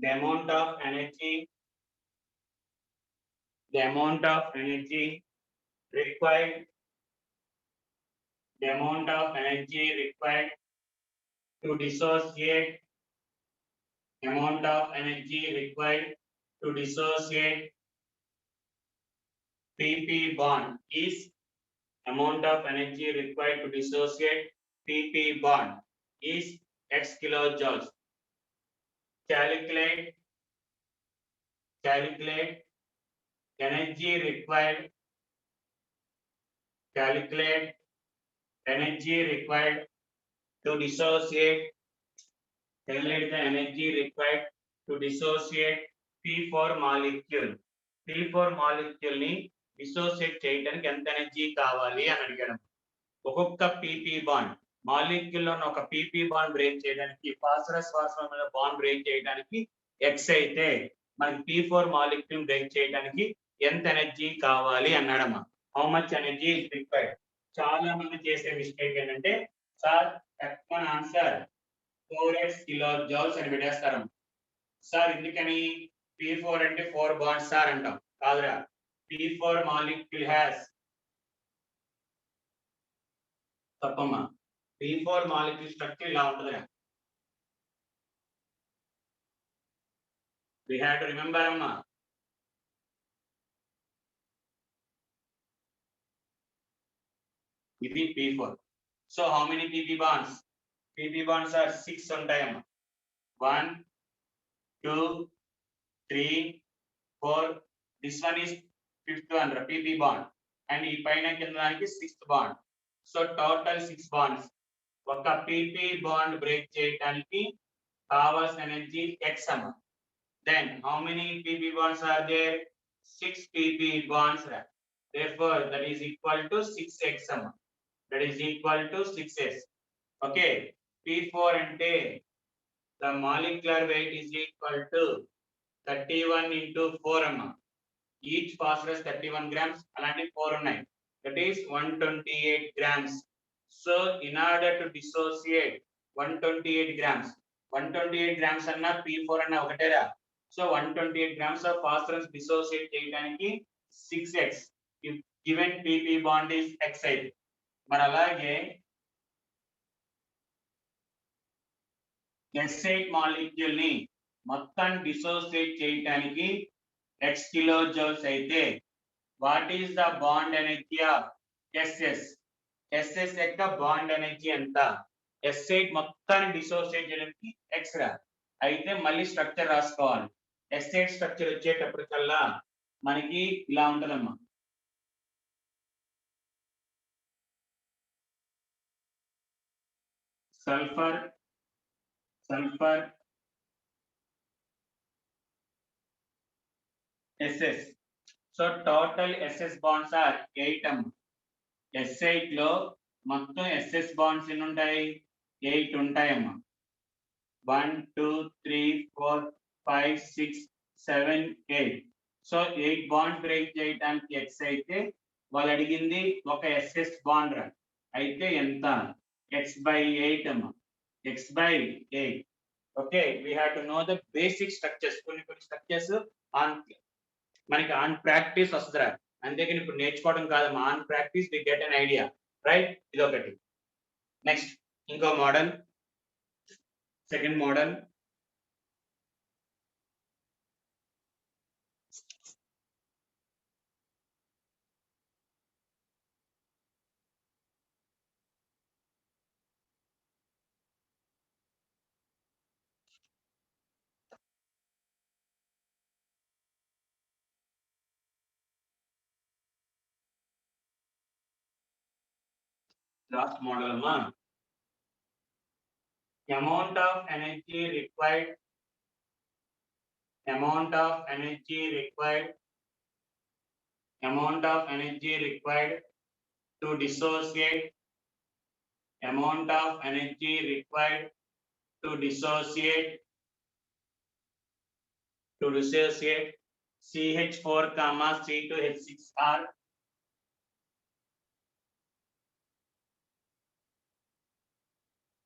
the amount of energy required to dissociate PP bond is X kilojoules. Calculate energy required to dissociate P4 molecule. P4 molecule ని dissociate చేయడానికి ఎంత energy కావాలి అని అడిగాడు. ఒక్కొక్క PP బాండ్ మాలిక్యూల్ లో ఒక PP బాండ్ బ్రేక్ చేయడానికి, ఫాస్ఫరస్ బాండ్ బ్రేక్ చేయడానికి X అయితే మనకి P4 మాలిక్యూల్ బ్రేక్ చేయడానికి ఎంత ఎనర్జీ కావాలి అన్నాడమ్మా. How much energy is required. చాలా మంది చేసే మిస్టేక్ ఏంటంటే సార్ మన ఆన్సర్ 4x kilojoules అని పెట్టేస్తారు. సార్ ఎందుకని P4 అంటే 4 బాండ్స్ సార్ అంటాం. కాదురా, P4 మాలిక్యూల్ హ్యాస్ తప్పమ్మా. P4 మాలిక్యూల్ స్ట్రక్చర్ ఇలా ఉంటుందిరా. We have to remember amma. ఇది P4. So how many PP bonds? PP bonds are 6 ఉంటాయమ్మా. 1 2 3 4. This one is 5th one PP bond, and ఈ పైన కింద దానికి 6th bond. So total 6 bonds. ఒక PP bond break చేయడానికి కావాల్సిన ఎనర్జీ X అమ్మా. Then how many PP bonds are there? 6 PP bonds. Therefore that is equal to 6x amma. That is equal to 6s. Okay, P4 ante the molecular weight is equal to 31 into 4 అమ్మ. Each phosphorus 31 grams, అలాంటి 4 ఉన్నాయి. That is 128 grams. So in order to dissociate 128 grams, 128 grams అన్న P4 అన్న ఒకటేరా. So 128 grams of phosphorus dissociate చేయడానికి 6x. If given PP bond is X అయితే. మరి అలాగే S8 molecule ని మొత్తం డిసోసియేట్ చేయడానికి x కిలోజౌల్స్ అయితే what is the bond energy of SS? SS యొక్క బాండ్ ఎనర్జీ ఎంత? S8 మొత్తాన్ని డిసోసియేట్ చేయడానికి x రా. అయితే మళ్ళీ స్ట్రక్చర్ రాసుకోవాలి. S8 స్ట్రక్చర్ వచ్చేటప్పటికల్లా మనకి ఇలా ఉంటదమ్మా. Sulphur SS. So total SS bonds are 8 అమ్మ. S8 లో మొత్తం SS bonds ఎన్ని ఉంటాయి? 8 ఉంటాయమ్మా. 1 2 3 4 5 6 7 8. సో 8 బాండ్స్ బ్రేక్ చేయడానికి X అయితే వాళ్ళు అడిగింది ఒక SS బాండ్ రా. అయితే ఎంత? X/8 అమ్మ. X/8. Okay, we have to know the basic structures. కొన్ని స్ట్రక్చర్స్ ఆన్ మనకి ఆన్ ప్రాక్టీస్ వస్తుందిరా. అంతేకాని ఇప్పుడు నేర్చుకోవడం కాదమ్మా. On practice we get an idea, right? ఇది ఒకటి. నెక్స్ట్ ఇంకో model, second model. Last model అమ్మా. Amount of energy required to dissociate CH4, C2H6R.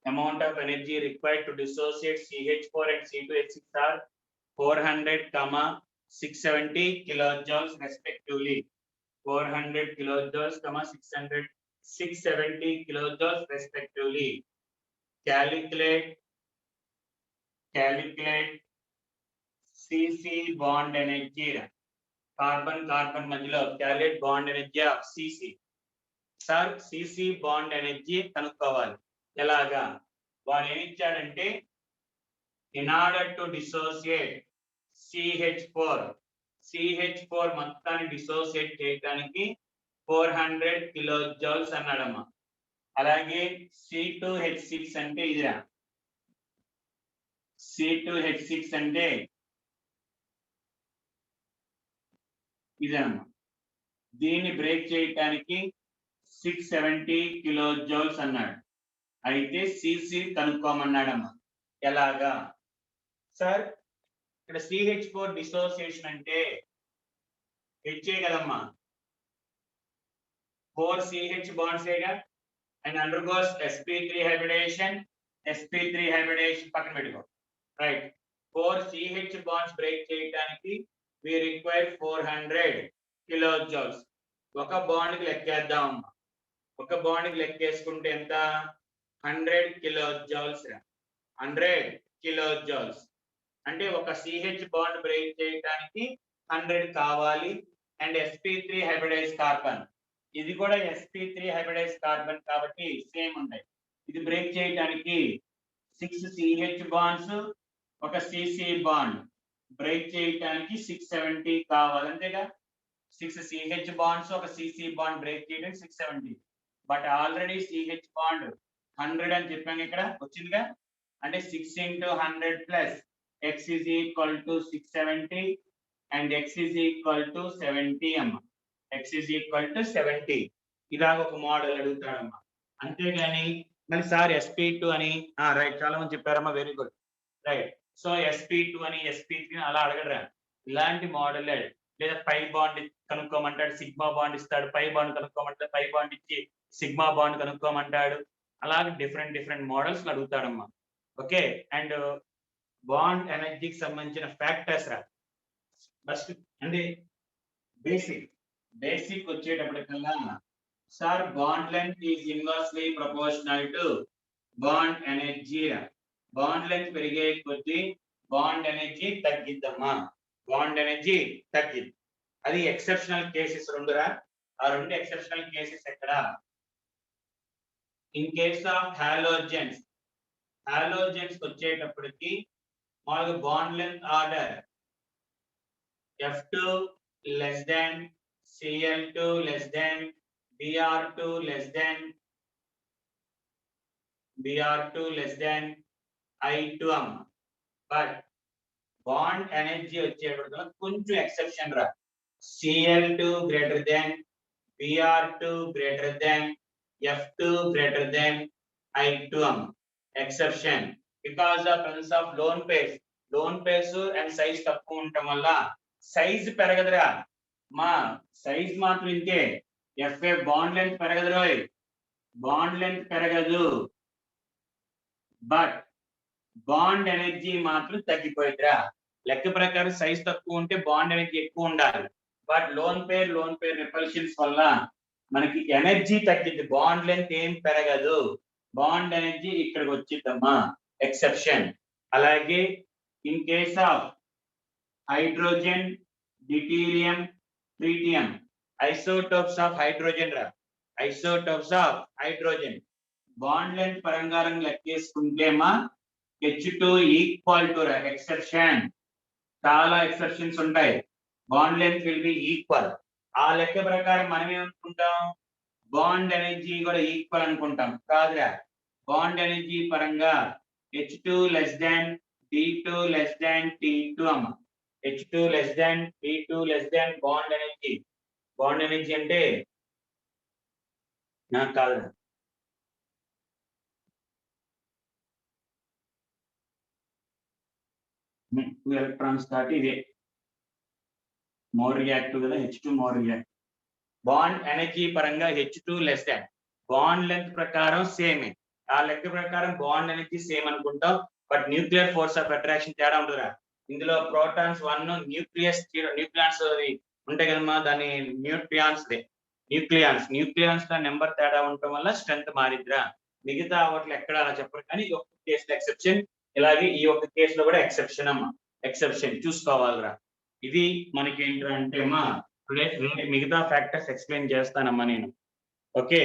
Amount of energy required to dissociate CH4 and C2H6R 400, 670 kilojoules respectively. 400 kilojoules, 670 kilojoules respectively. Calculate CC bond energy. Carbon మధ్యలో calculate bond energy of CC. Sir CC bond energy కనుక్కోవాలి. ఎలాగా? వాడు ఏమి ఇచ్చాడంటే in order to dissociate CH4 మొత్తాన్ని dissociate చేయడానికి 400 kilojoules అన్నాడమ్మా. అలాగే C2H6 అంటే ఇదిరా. C2H6 అంటే ఇదమ్మా. దీన్ని బ్రేక్ చేయడానికి 670 కిలోజౌల్స్ అన్నాడు. అయితే CC కనుక్కోమన్నాడమ్మా. ఎలాగా? సార్ ఇక్కడ CH4 డిసోసియేషన్ అంటే హెచ్ఏ కదమ్మా. 4 CH బాండ్స్ ఏగా అండ్ అండర్గోస్ sp3 హైబ్రిడేషన్. పక్కన పెట్టుకో, రైట్? 4 CH బాండ్స్ బ్రేక్ చేయడానికి we require 400 kilojoules. ఒక బాండ్ కి లెక్కేద్దాం. ఒక బాండ్ కి లెక్కేసుకుంటే ఎంత? 100 kilojoules. 100 kilojoules అంటే ఒక CH బాండ్ బ్రేక్ చేయడానికి 100 కావాలి. అండ్ sp3 హైబ్రిడైజ్ కార్బన్, ఇది కూడా sp3 హైబ్రిడైజ్ కార్బన్ కాబట్టి సేమ్ ఉంటాయి. ఇది బ్రేక్ చేయడానికి 6 CH బాండ్స్, ఒక CC బాండ్ బ్రేక్ చేయడానికి 670 కావాలి. అంతేగా? 6 CH బాండ్స్, ఒక CC బాండ్ బ్రేక్ చేయడానికి 670. బట్ ఆల్రెడీ CH బాండ్ 100 అని చెప్పాను, ఇక్కడ వచ్చిందిగా. అంటే 6 into 100 plus x is equal to 670 and x is equal to 70 అమ్మా. x is equal to 70. ఇలాగ ఒక మోడల్ అడుగుతాడమ్మా. అంతేగాని మళ్ళీ సార్ sp2 అని రైట్ చాలా మంది చెప్పారమ్మా, very good. Right. So sp2 అని sp3 అలా అడగడరా. ఇలాంటి మోడల్ లేదా పై బాండ్ కనుక్కోమంటాడు, సిగ్మా బాండ్ ఇస్తాడు, పై బాండ్ కనుక్కోమంటాడు, పై బాండ్ ఇచ్చి సిగ్మా బాండ్ కనుక్కోమంటాడు. అలాగే డిఫరెంట్ మోడల్స్ అడుగుతాడమ్మా. ఓకే. అండ్ బాండ్ ఎనర్జీకి సంబంధించిన ఫ్యాక్టర్స్ రా. ఫస్ట్ అంటే బేసిక్ వచ్చేటప్పటికల్లా sir bond length is inversely proportional to bond energy. Bond length పెరిగే కొద్దీ బాండ్ ఎనర్జీ తగ్గిద్దమ్మా. బాండ్ ఎనర్జీ తగ్గిద్ది. అది ఎక్సెప్షనల్ కేసెస్ రెండురా. ఆ రెండు ఎక్సెప్షనల్ కేసెస్ ఎక్కడ? ఇన్ కేస్ ఆఫ్ హాలోజన్స్ వచ్చేటప్పటికి మామూలుగా bond length order F2 less than Cl2 less than Br2 less than I2 but bond energy వచ్చేటప్పుడు కొంచెం ఎక్సెప్షన్ రా. Cl2 greater than Br2 greater than F2 greater than I2 exception because of presence of lone pairs and size తక్కువ ఉండటం వల్ల size పెరగదురా. మా size మాత్రం ఇంతే. FA bond length పెరగదురోయ్, బాండ్ లెంత్ పెరగదు, బట్ బాండ్ ఎనర్జీ మాత్రం తగ్గిపోయిద్దిరా. లెక్క ప్రకారం సైజ్ తక్కువ ఉంటే బాండ్ ఎనర్జీ ఎక్కువ ఉండాలి. బట్ లోన్ పేర్ రిపల్షన్స్ వల్ల మనకి ఎనర్జీ తగ్గిద్ది, బాండ్ లెంత్ ఏం పెరగదు. బాండ్ ఎనర్జీ ఇక్కడికి వచ్చిద్దమ్మా, ఎక్సెప్షన్. అలాగే in case of hydrogen, deuterium, tritium, isotopes of hydrogen రా. Isotopes of hydrogen bond length పరంగా లెక్కేసుకుంటే మా H2 ఈక్వల్ టు రా. ఎక్సెప్షన్, చాలా ఎక్సెప్షన్స్ ఉంటాయి. Bond length will be equal. ఆ లెక్క ప్రకారం మనం ఏమనుకుంటాం, బాండ్ ఎనర్జీ కూడా ఈక్వల్ అనుకుంటాం. కాదురా, బాండ్ ఎనర్జీ పరంగా H2 less than D2 less than T2 అమ్మ. H2 less than P2 less than bond energy. Bond energy అంటే నాకు కాదు, టూ ఎలక్ట్రాన్స్ దాటి ఇదే మోర్ రియాక్టివ్ కదా, H2 more reactive. Bond energy పరంగా H2 less than, bond length ప్రకారం సేమే. ఆ లెక్క ప్రకారం బాండ్ ఎనర్జీ సేమ్ అనుకుంటాం. But nuclear force of attraction తేడా ఉంటుందా. ఇందులో ప్రోటాన్స్ 1, న్యూక్లియస్ ఉంటాయి కదమ్మా, దాన్ని న్యూక్లియాన్స్ నెంబర్ తేడా ఉండటం వల్ల స్ట్రెంత్ మారిద్దిరా. మిగతా వాటిలో ఎక్కడ అలా చెప్పరు, కానీ ఈ ఒక్క కేసులో ఎక్సెప్షన్. ఇలాగే ఈ ఒక్క కేసులో కూడా ఎక్సెప్షన్ అమ్మా, ఎక్సెప్షన్ చూసుకోవాలిరా. ఇది మనకి ఏంటంటే అమ్మా టుడే మిగతా ఫ్యాక్టర్స్ ఎక్స్ప్లెయిన్ చేస్తానమ్మా నేను. ఓకే.